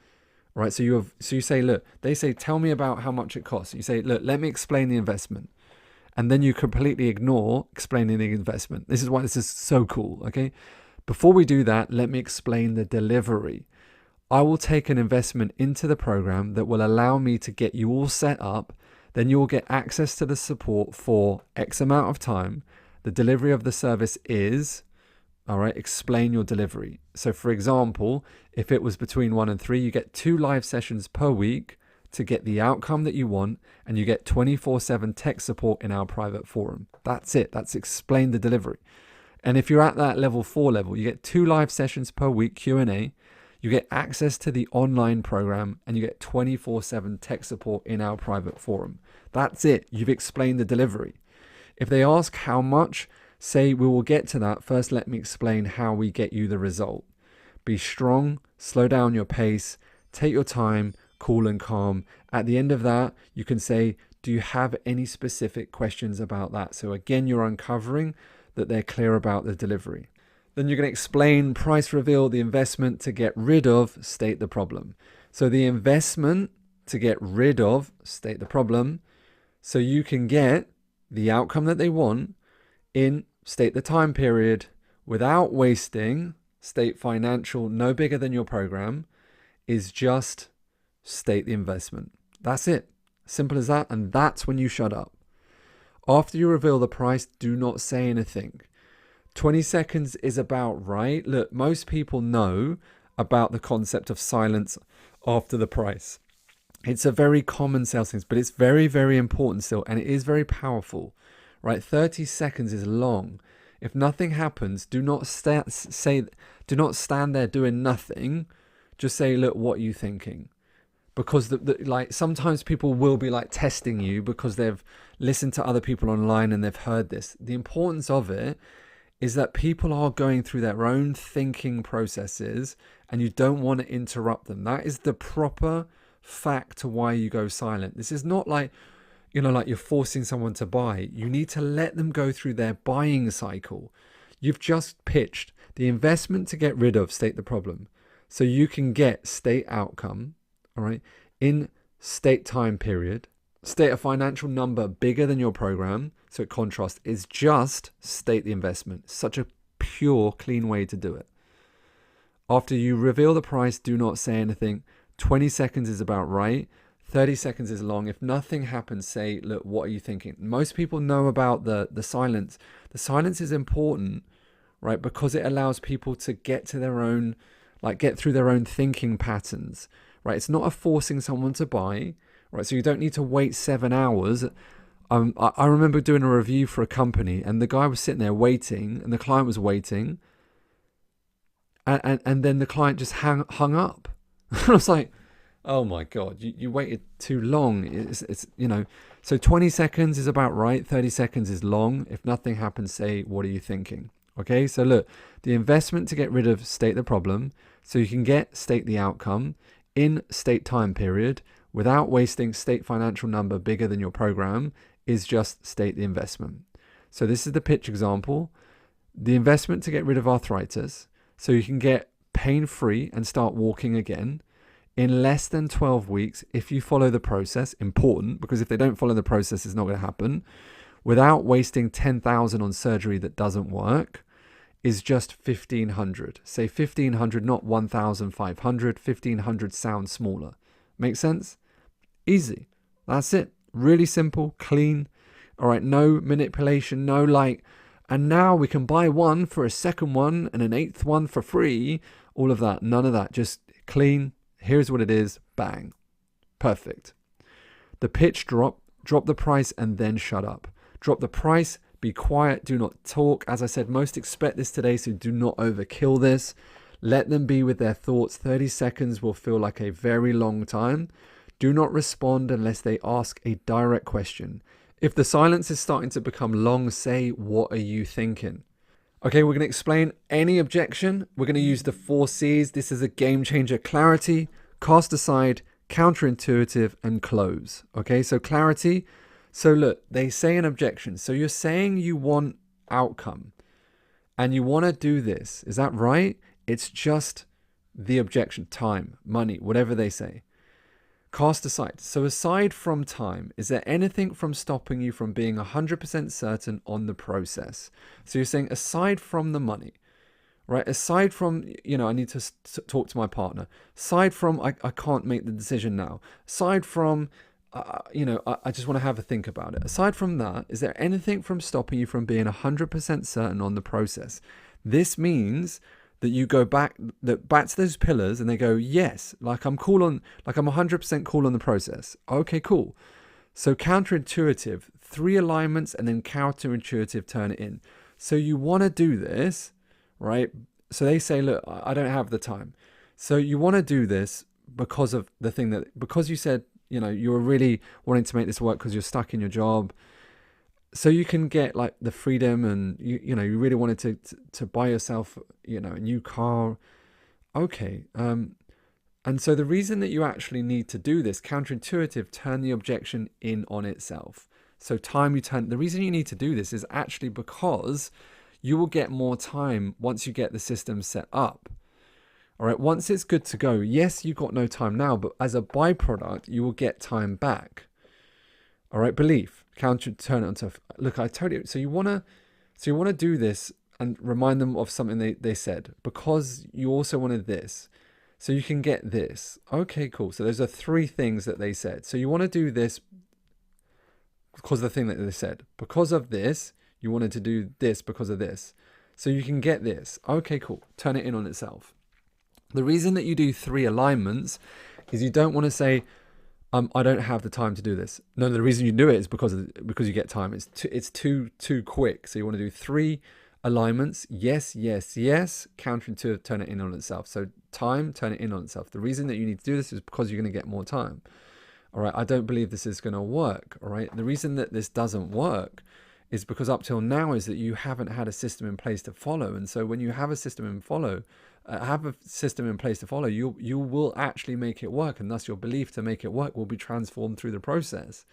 right? So you say, look, they say, tell me about how much it costs. You say, look, let me explain the investment. And then you completely ignore explaining the investment. This is why this is so cool, okay? Before we do that, let me explain the delivery. I will take an investment into the program that will allow me to get you all set up. Then you will get access to the support for X amount of time. The delivery of the service is, all right, explain your delivery. So for example, if it was between 1 and 3, you get 2 live sessions per week to get the outcome that you want, and you get 24/7 tech support in our private forum. That's it. That's explain the delivery. And if you're at that level 4 level, you get 2 live sessions per week, Q&A. You get access to the online program, and you get 24/7 tech support in our private forum. That's it. You've explained the delivery. If they ask how much, say we will get to that. First, let me explain how we get you the result. Be strong, slow down your pace, take your time, cool and calm. At the end of that, you can say, do you have any specific questions about that? So again, you're uncovering that they're clear about the delivery. Then you're going to explain price reveal, the investment to get rid of, state the problem. So the investment to get rid of, state the problem. So you can get the outcome that they want in state the time period without wasting state financial no bigger than your program is just state the investment. That's it. Simple as that. And that's when you shut up. After you reveal the price, do not say anything. 20 seconds is about right. Look, most people know about the concept of silence after the price. It's a very common sales thing, but it's very, very important still, and it is very powerful, right? 30 seconds is long. If nothing happens, do not stand there doing nothing. Just say, look, what are you thinking? Because like sometimes people will be like testing you because they've listened to other people online and they've heard this. The importance of it is that people are going through their own thinking processes and you don't want to interrupt them. That is the proper fact to why you go silent. This is not like, like you're forcing someone to buy. You need to let them go through their buying cycle. You've just pitched the investment to get rid of state the problem. So you can get state outcome, all right, in state time period, state a financial number bigger than your program. So contrast is just state the investment. Such a pure, clean way to do it. After you reveal the price, do not say anything. 20 seconds is about right. 30 seconds is long. If nothing happens, say, look, what are you thinking? Most people know about the silence. The silence is important, right? Because it allows people to get to their own, get through their own thinking patterns, right? It's not a forcing someone to buy, right? So you don't need to wait 7 hours. I remember doing a review for a company and the guy was sitting there waiting and the client was waiting. And then the client just hung up. I was like, oh my God, you waited too long. It's so 20 seconds is about right. 30 seconds is long. If nothing happens, say, what are you thinking? Okay, so look, the investment to get rid of state the problem so you can get state the outcome in state time period without wasting state financial number bigger than your program is just state the investment. So this is the pitch example. The investment to get rid of arthritis so you can get pain-free and start walking again in less than 12 weeks if you follow the process. Important, because if they don't follow the process, it's not going to happen. Without wasting 10,000 on surgery that doesn't work is just 1,500. Say 1,500, not 1,500. 1,500 sounds smaller. Make sense? Easy. That's it. Really simple, clean. All right, no manipulation, no and now we can buy one for a second one and an eighth one for free. All of that, none of that. Just clean. Here's what it is. Bang. Perfect. The pitch drop the price and then shut up. Drop the price, be quiet, do not talk. As I said, most expect this today, so do not overkill this. Let them be with their thoughts. 30 seconds will feel like a very long time. Do not respond unless they ask a direct question. If the silence is starting to become long, say, what are you thinking? Okay, we're going to explain any objection. We're going to use the 4 C's. This is a game changer. Clarity, cast aside, counterintuitive, and close. Okay, so clarity. So look, they say an objection. So you're saying you want outcome and you want to do this. Is that right? It's just the objection, time, money, whatever they say. Cast aside. So aside from time, is there anything from stopping you from being 100% certain on the process? So you're saying aside from the money, right? Aside from, I need to talk to my partner. Aside from, I can't make the decision now. Aside from, I just want to have a think about it. Aside from that, is there anything from stopping you from being 100% certain on the process? This means that you go back to those pillars and they go, yes, I'm 100% cool on the process. Okay, cool. So counterintuitive, 3 alignments and then counterintuitive, turn it in. So you want to do this, right? So they say, look, I don't have the time. So you want to do this because of the thing because you said, you were really wanting to make this work because you're stuck in your job. So you can get the freedom and you really wanted to buy yourself, a new car. Okay. And so the reason that you actually need to do this, counterintuitive, turn the objection in on itself. So the reason you need to do this is actually because you will get more time once you get the system set up. All right. Once it's good to go, yes, you've got no time now, but as a byproduct, you will get time back. All right, belief, counter, turn it onto, look, I told you. So you want to do this and remind them of something they said, because you also wanted this. So you can get this. Okay, cool. So those are 3 things that they said. So you want to do this because of the thing that they said. Because of this, you wanted to do this because of this. So you can get this. Okay, cool. Turn it in on itself. The reason that you do 3 alignments is you don't want to say, I don't have the time to do this. No, the reason you do it is because you get time. It's too quick. So you want to do 3 alignments. Yes, yes, yes. Counterintuitive, turn it in on itself. So time, turn it in on itself. The reason that you need to do this is because you're going to get more time. All right. I don't believe this is going to work. All right. The reason that this doesn't work is because up till now is that you haven't had a system in place to follow. And so when you have a system in place to follow, you will actually make it work, and thus your belief to make it work will be transformed through the process.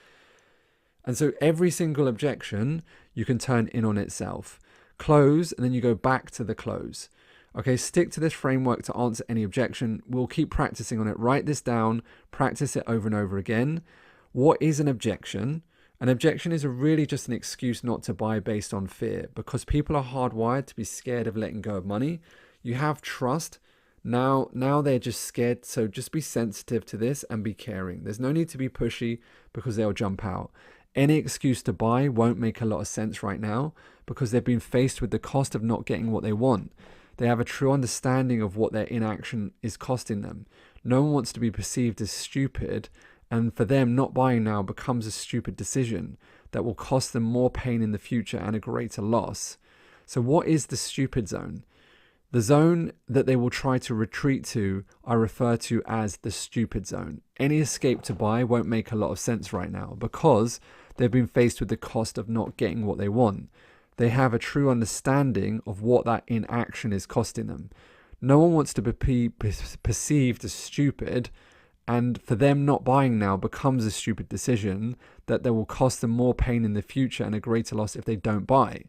And so every single objection you can turn in on itself. Close, and then you go back to the close. Okay, stick to this framework to answer any objection. We'll keep practicing on it. Write this down, practice it over and over again. What is an objection? An objection is really just an excuse not to buy based on fear, because people are hardwired to be scared of letting go of money. You have trust. Now they're just scared. So just be sensitive to this and be caring. There's no need to be pushy because they'll jump out. Any excuse to buy won't make a lot of sense right now because they've been faced with the cost of not getting what they want. They have a true understanding of what their inaction is costing them. No one wants to be perceived as stupid, and for them, not buying now becomes a stupid decision that will cost them more pain in the future and a greater loss. So what is the stupid zone? The zone that they will try to retreat to, I refer to as the stupid zone. Any escape to buy won't make a lot of sense right now because they've been faced with the cost of not getting what they want. They have a true understanding of what that inaction is costing them. No one wants to be perceived as stupid, and for them, not buying now becomes a stupid decision that will cost them more pain in the future and a greater loss if they don't buy.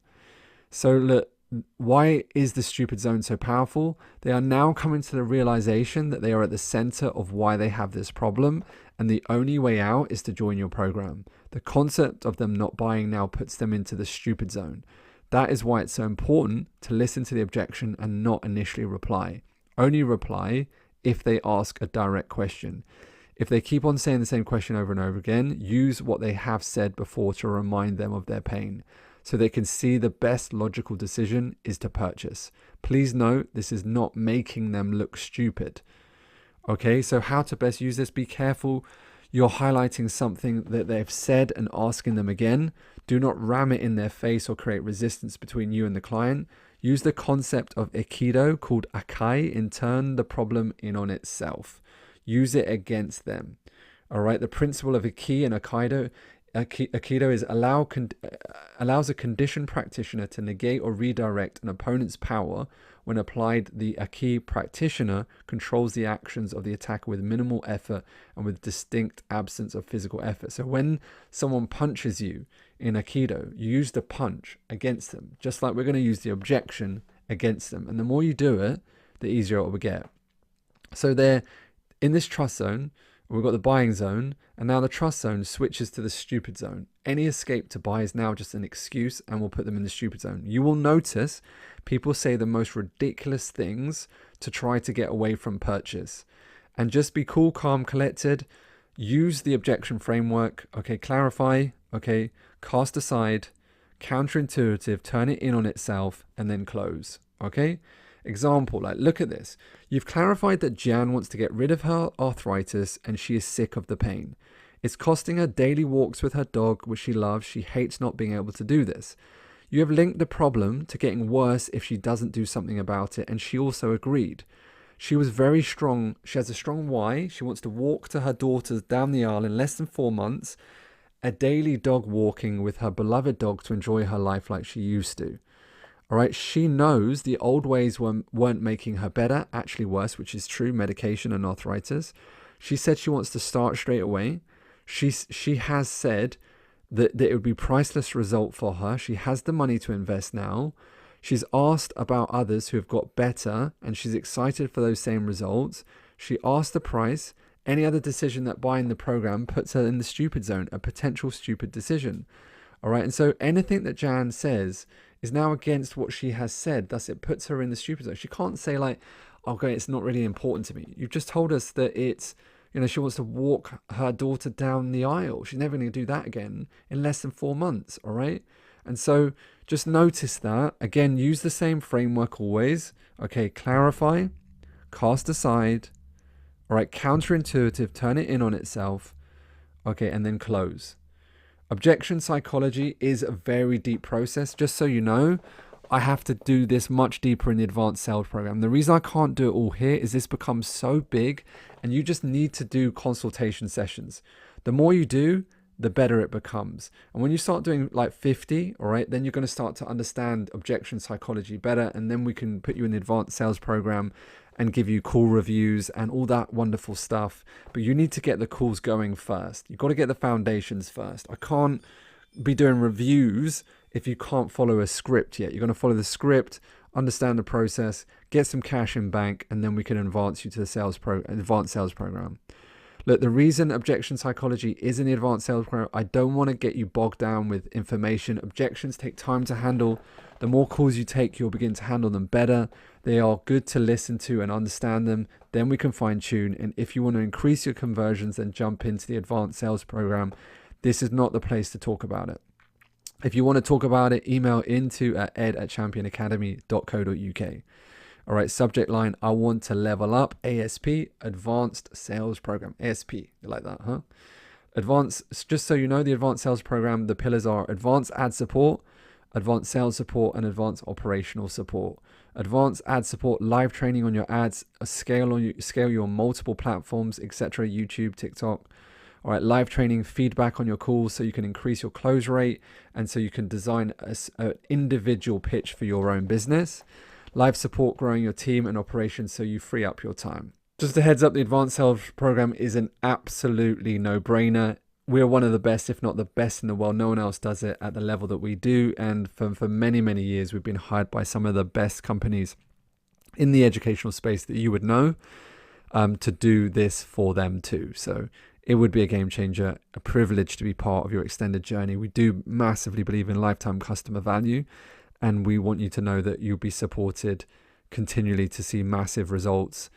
So look, why is the stupid zone so powerful? They are now coming to the realization that they are at the center of why they have this problem, and the only way out is to join your program. The concept of them not buying now puts them into the stupid zone. That is why it's so important to listen to the objection and not initially reply. Only reply if they ask a direct question. If they keep on saying the same question over and over again, use what they have said before to remind them of their pain, so they can see the best logical decision is to purchase. Please note, this is not making them look stupid. Okay, so how to best use this? Be careful. You're highlighting something that they've said and asking them again. Do not ram it in their face or create resistance between you and the client. Use the concept of Aikido called Akai and turn the problem in on itself. Use it against them. All right, the principle of Aikido and Aikido is allows a conditioned practitioner to negate or redirect an opponent's power. When applied, the Aikido practitioner controls the actions of the attacker with minimal effort and with distinct absence of physical effort. So when someone punches you in Aikido, you use the punch against them, just like we're going to use the objection against them. And the more you do it, the easier it will get. So they're in this trust zone. We've got the buying zone, and now the trust zone switches to the stupid zone. Any escape to buy is now just an excuse, and we'll put them in the stupid zone. You will notice people say the most ridiculous things to try to get away from purchase. And just be cool, calm, collected. Use the objection framework. Okay, clarify. Okay, cast aside. Counterintuitive, turn it in on itself, and then close. Okay? Example, like look at this. You've clarified that Jan wants to get rid of her arthritis and she is sick of the pain. It's costing her daily walks with her dog, which she loves. She hates not being able to do this. You have linked the problem to getting worse if she doesn't do something about it, and she also agreed. She was very strong. She has a strong why. She wants to walk to her daughters down the aisle in less than 4 months, a daily dog walking with her beloved dog to enjoy her life like she used to. All right, she knows the old ways weren't making her better, actually worse, which is true, medication and arthritis. She said she wants to start straight away. She has said that it would be priceless result for her. She has the money to invest now. She's asked about others who have got better, and she's excited for those same results. She asked the price. Any other decision that buying the program puts her in the stupid zone, a potential stupid decision. All right. And so anything that Jan says is now against what she has said. Thus, it puts her in the stupid zone. She can't say like, okay, it's not really important to me. You've just told us that it's, she wants to walk her daughter down the aisle. She's never going to do that again in less than 4 months. All right. And so just notice that. Again, use the same framework always. Okay. Clarify, cast aside. All right. Counterintuitive, turn it in on itself. Okay. And then close. Objection psychology is a very deep process. Just so you know, I have to do this much deeper in the advanced sales program. The reason I can't do it all here is this becomes so big and you just need to do consultation sessions. The more you do, the better it becomes. And when you start doing like 50, all right, then you're going to start to understand objection psychology better. And then we can put you in the advanced sales program and give you call reviews and all that wonderful stuff. But you need to get the calls going first. You've got to get the foundations first. I can't be doing reviews if you can't follow a script yet. You're going to follow the script, understand the process, get some cash in bank, and then we can advance you to the advanced sales program. Look, the reason objection psychology is in the advanced sales program, I don't want to get you bogged down with information. Objections take time to handle. The more calls you take, you'll begin to handle them better. They are good to listen to and understand them. Then we can fine tune. And if you want to increase your conversions, then jump into the advanced sales program. This is not the place to talk about it. If you want to talk about it, email into ed@championacademy.co.uk. All right, subject line, I want to level up ASP, Advanced Sales Program. ASP, you like that, huh? Advanced, just so you know, the Advanced Sales Program, the pillars are Advanced Ad Support, Advanced Sales Support, and Advanced Operational Support. Advanced Ad Support, live training on your ads, scale you on multiple platforms, etc., YouTube, TikTok. All right, live training, feedback on your calls so you can increase your close rate and so you can design an individual pitch for your own business. Live support, growing your team and operations so you free up your time. Just a heads up, the Advanced Sales Program is an absolutely no-brainer. We're one of the best, if not the best in the world. No one else does it at the level that we do. And for many, many years, we've been hired by some of the best companies in the educational space that you would know to do this for them too. So it would be a game changer, a privilege to be part of your extended journey. We do massively believe in lifetime customer value, and we want you to know that you'll be supported continually to see massive results.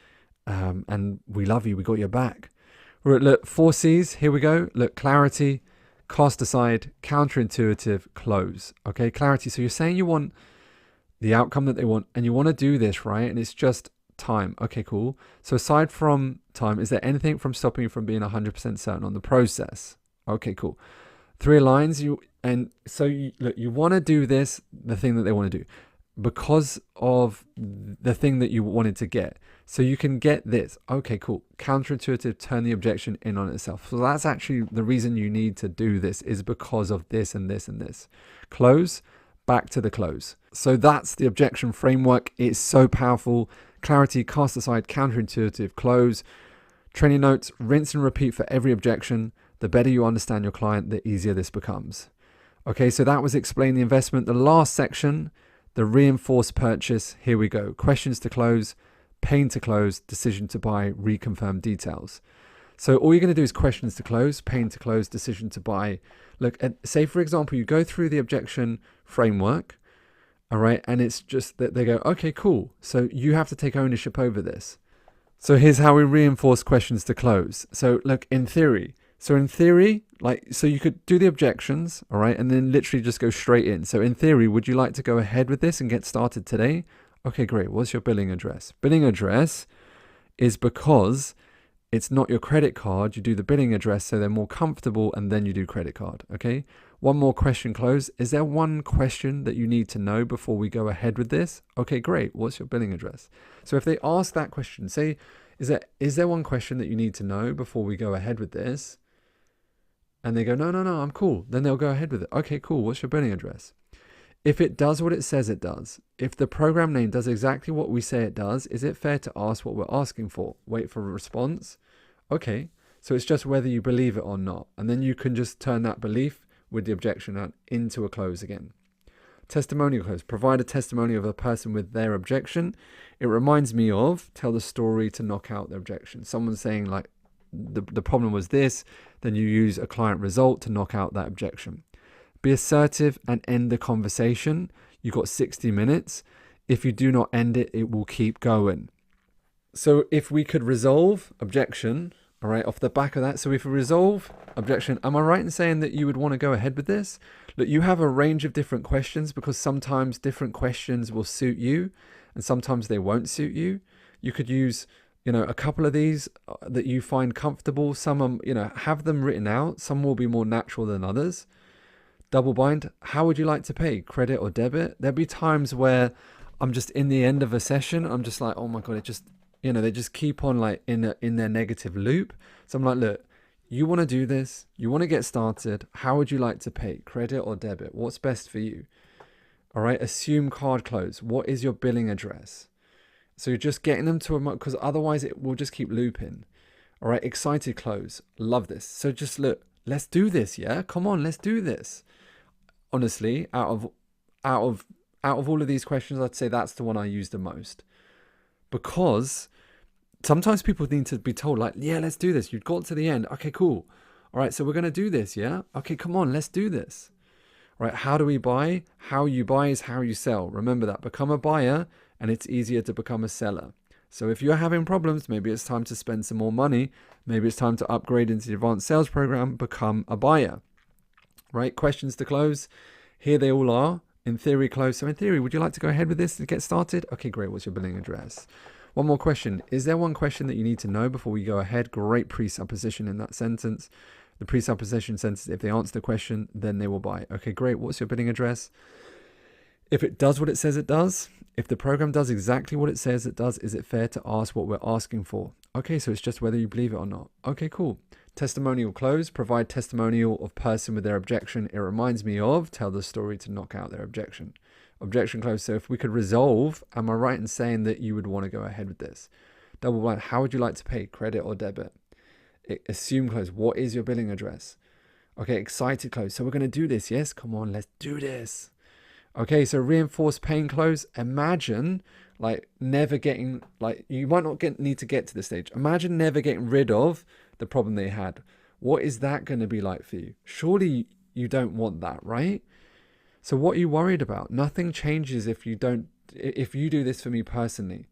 And we love you. We got your back. Look, 4 C's. Here we go. Look, clarity, cast aside, counterintuitive, close. Okay, clarity. So you're saying you want the outcome that they want, and you want to do this, right? And it's just time. Okay, cool. So aside from time, is there anything from stopping you from being 100% certain on the process? Okay, cool. 3 lines. You want to do this, the thing that they want to do, because of the thing that you wanted to get. So you can get this. Okay, cool. Counterintuitive, turn the objection in on itself. So that's actually the reason you need to do this, is because of this and this and this. Close, back to the close. So that's the objection framework. It's so powerful. Clarity, cast aside, counterintuitive, close. Training notes, rinse and repeat for every objection. The better you understand your client, the easier this becomes. Okay, so that was explain the investment. The last section, the reinforced purchase. Here we go. Questions to close, pain to close, decision to buy, reconfirm details. So all you're going to do is questions to close, pain to close, decision to buy. Look, say for example, you go through the objection framework, all right, and it's just that they go, okay, cool. So you have to take ownership over this. So here's how we reinforce questions to close. So look, in theory, so you could do the objections, all right, and then literally just go straight in. So in theory, would you like to go ahead with this and get started today? Okay, great. What's your billing address? Billing address is because it's not your credit card. You do the billing address so they're more comfortable, and then you do credit card, okay? One more question close. Is there one question that you need to know before we go ahead with this? Okay, great. What's your billing address? So if they ask that question, say, is there one question that you need to know before we go ahead with this? And they go, no, I'm cool. Then they'll go ahead with it. Okay, cool. What's your billing address? If it does what it says it does, if the program name does exactly what we say it does, is it fair to ask what we're asking for? Wait for a response. Okay, so it's just whether you believe it or not. And then you can just turn that belief with the objection out into a close again. Testimonial close. Provide a testimony of a person with their objection. It reminds me of tell the story to knock out the objection. Someone saying like, the problem was this, then you use a client result to knock out that objection. Be assertive and end the conversation. You got 60 minutes. If you do not end it, it will keep going. So if we could resolve objection, all right, off the back of that. So if we resolve objection, am I right in saying that you would want to go ahead with this? Look, you have a range of different questions because sometimes different questions will suit you and sometimes they won't suit you. You could use, a couple of these that you find comfortable. Some, have them written out. Some will be more natural than others. Double bind. How would you like to pay? Credit or debit? There'll be times where I'm just in the end of a session. I'm just like, oh my God, it just, they just keep on like in their negative loop. So I'm like, look, you want to do this. You want to get started. How would you like to pay? Credit or debit? What's best for you? All right. Assume card close. What is your billing address? So you're just getting them to because otherwise it will just keep looping. All right. Excited close. Love this. So just look, let's do this. Yeah. Come on. Let's do this. Honestly, out of all of these questions, I'd say that's the one I use the most, because sometimes people need to be told like, yeah, let's do this. You've got to the end. Okay, cool. All right. So we're going to do this. Yeah. Okay, come on. Let's do this. All right. How do we buy? How you buy is how you sell. Remember that. Become a buyer and it's easier to become a seller. So if you're having problems, maybe it's time to spend some more money. Maybe it's time to upgrade into the advanced sales program, become a buyer, right? Questions to close. Here they all are. In theory, close. So in theory, would you like to go ahead with this to get started? Okay, great. What's your billing address? One more question. Is there one question that you need to know before we go ahead? Great presupposition in that sentence. The presupposition sentence, if they answer the question, then they will buy. Okay, great. What's your billing address? If it does what it says it does, if the program does exactly what it says it does, is it fair to ask what we're asking for? Okay, so it's just whether you believe it or not. Okay, cool. Testimonial close. Provide testimonial of person with their objection. It reminds me of tell the story to knock out their objection. Objection close. So if we could resolve, am I right in saying that you would want to go ahead with this? Double blind. How would you like to pay? Credit or debit? Assume close. What is your billing address? Okay, excited close. So we're going to do this. Yes, come on, let's do this. Okay, so reinforce pain close. Imagine like never getting, like you might not need to get to this stage. Imagine never getting rid of the problem they had. What is that going to be like for you? Surely you don't want that, right? So what are you worried about? Nothing changes if you do this for me personally.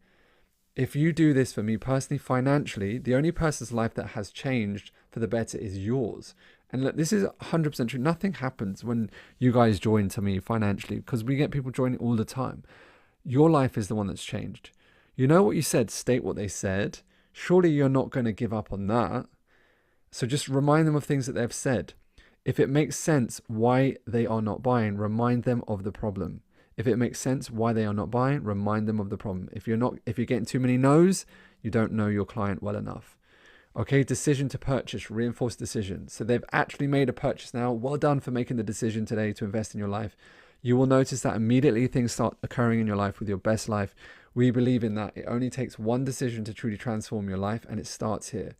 If you do this for me personally, financially, the only person's life that has changed for the better is yours. And look, this is 100% true. Nothing happens when you guys join to me financially, because we get people joining all the time. Your life is the one that's changed. You know what you said, state what they said. Surely you're not going to give up on that. So just remind them of things that they've said. If it makes sense why they are not buying, remind them of the problem. If it makes sense why they are not buying, remind them of the problem. If you're getting too many no's, you don't know your client well enough. Okay, decision to purchase, reinforce decision. So they've actually made a purchase now. Well done for making the decision today to invest in your life. You will notice that immediately things start occurring in your life with your best life. We believe in that. It only takes one decision to truly transform your life, and it starts here.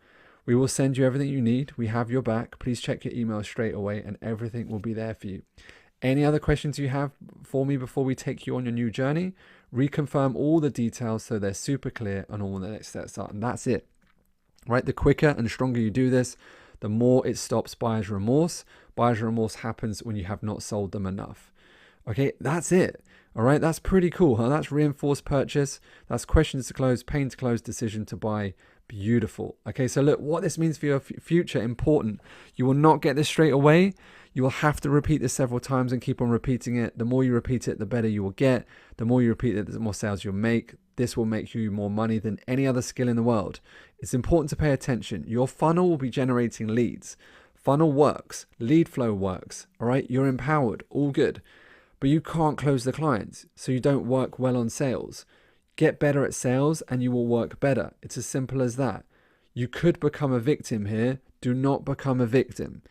We will send you everything you need. We have your back. Please check your email straight away and everything will be there for you. Any other questions you have for me before we take you on your new journey? Reconfirm all the details so they're super clear on all the next steps are. And that's it. Right? The quicker and stronger you do this, the more it stops buyer's remorse. Buyer's remorse happens when you have not sold them enough. Okay, that's it. All right, that's pretty cool, huh? That's reinforced purchase. That's questions to close, pain to close, decision to buy. Beautiful. Okay, so look, what this means for your future, important. You will not get this straight away. You will have to repeat this several times and keep on repeating it. The more you repeat it, the better you will get. The more you repeat it, the more sales you'll make. This will make you more money than any other skill in the world. It's important to pay attention. Your funnel will be generating leads. Funnel works. Lead flow works. All right, you're empowered. All good. But you can't close the clients, so you don't work well on sales. Get better at sales and you will work better. It's as simple as that. You could become a victim here. Do not become a victim.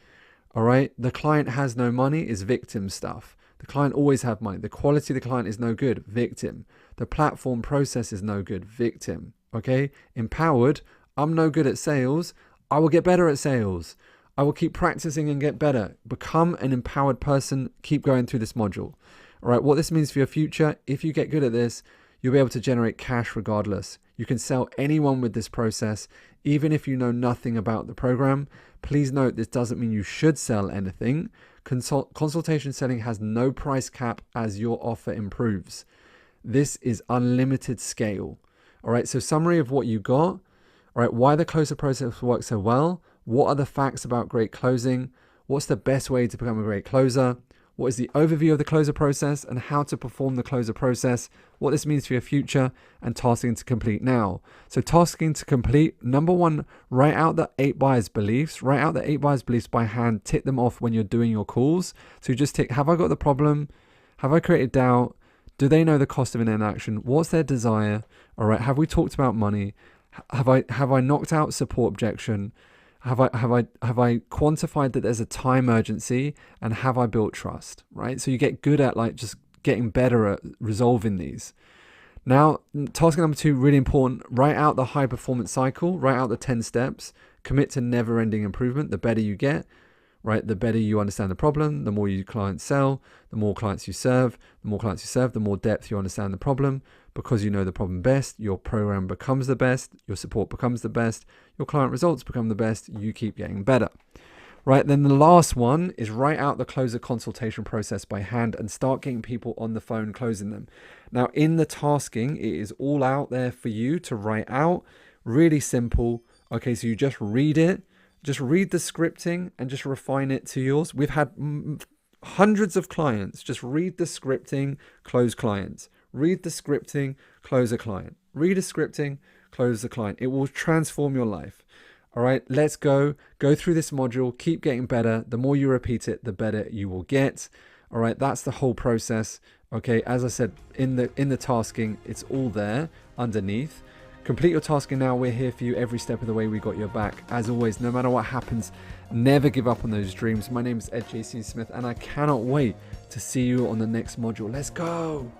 All right. The client has no money is victim stuff. The client always have money. The quality of the client is no good. Victim. The platform process is no good. Victim. Okay. Empowered. I'm no good at sales. I will get better at sales. I will keep practicing and get better. Become an empowered person. Keep going through this module. All right. What this means for your future, if you get good at this, you'll be able to generate cash regardless. You can sell anyone with this process, even if you know nothing about the program. Please note, this doesn't mean you should sell anything. Consultation selling has no price cap as your offer improves. This is unlimited scale. All right, so summary of what you got. All right, why the closer process works so well. What are the facts about great closing? What's the best way to become a great closer? What is the overview of the closer process and how to perform the closer process? What this means for your future, and tasking to complete now. So tasking to complete, number one, write out the 8 buyers beliefs. Write out the 8 buyers beliefs by hand. Tick them off when you're doing your calls. So you just tick, have I got the problem? Have I created doubt? Do they know the cost of an inaction? What's their desire? All right, have we talked about money? Have I knocked out support objection? Have I quantified that there's a time urgency, and have I built trust, right? So you get good at like just getting better at resolving these. Now, task number 2, really important. Write out the high performance cycle, write out the 10 steps, commit to never ending improvement. The better you get, right? The better you understand the problem, the more you clients sell, the more clients you serve, the more depth you understand the problem. Because you know the problem best, your program becomes the best, your support becomes the best, your client results become the best, you keep getting better. Right, then the last one is write out the closer consultation process by hand and start getting people on the phone closing them. Now in the tasking, it is all out there for you to write out, really simple. Okay, so you just read it, just read the scripting and just refine it to yours. We've had hundreds of clients just read the scripting, close clients. Read the scripting, close a client. Read a scripting, close the client. It will transform your life. All right, let's go through this module, keep getting better. The more you repeat it, the better you will get. All right, that's the whole process. Okay, as I said, in the tasking, it's all there underneath. Complete your tasking now. We're here for you every step of the way. We got your back. As always, no matter what happens, never give up on those dreams. My name is Ed J.C. Smith, and I cannot wait to see you on the next module. Let's go.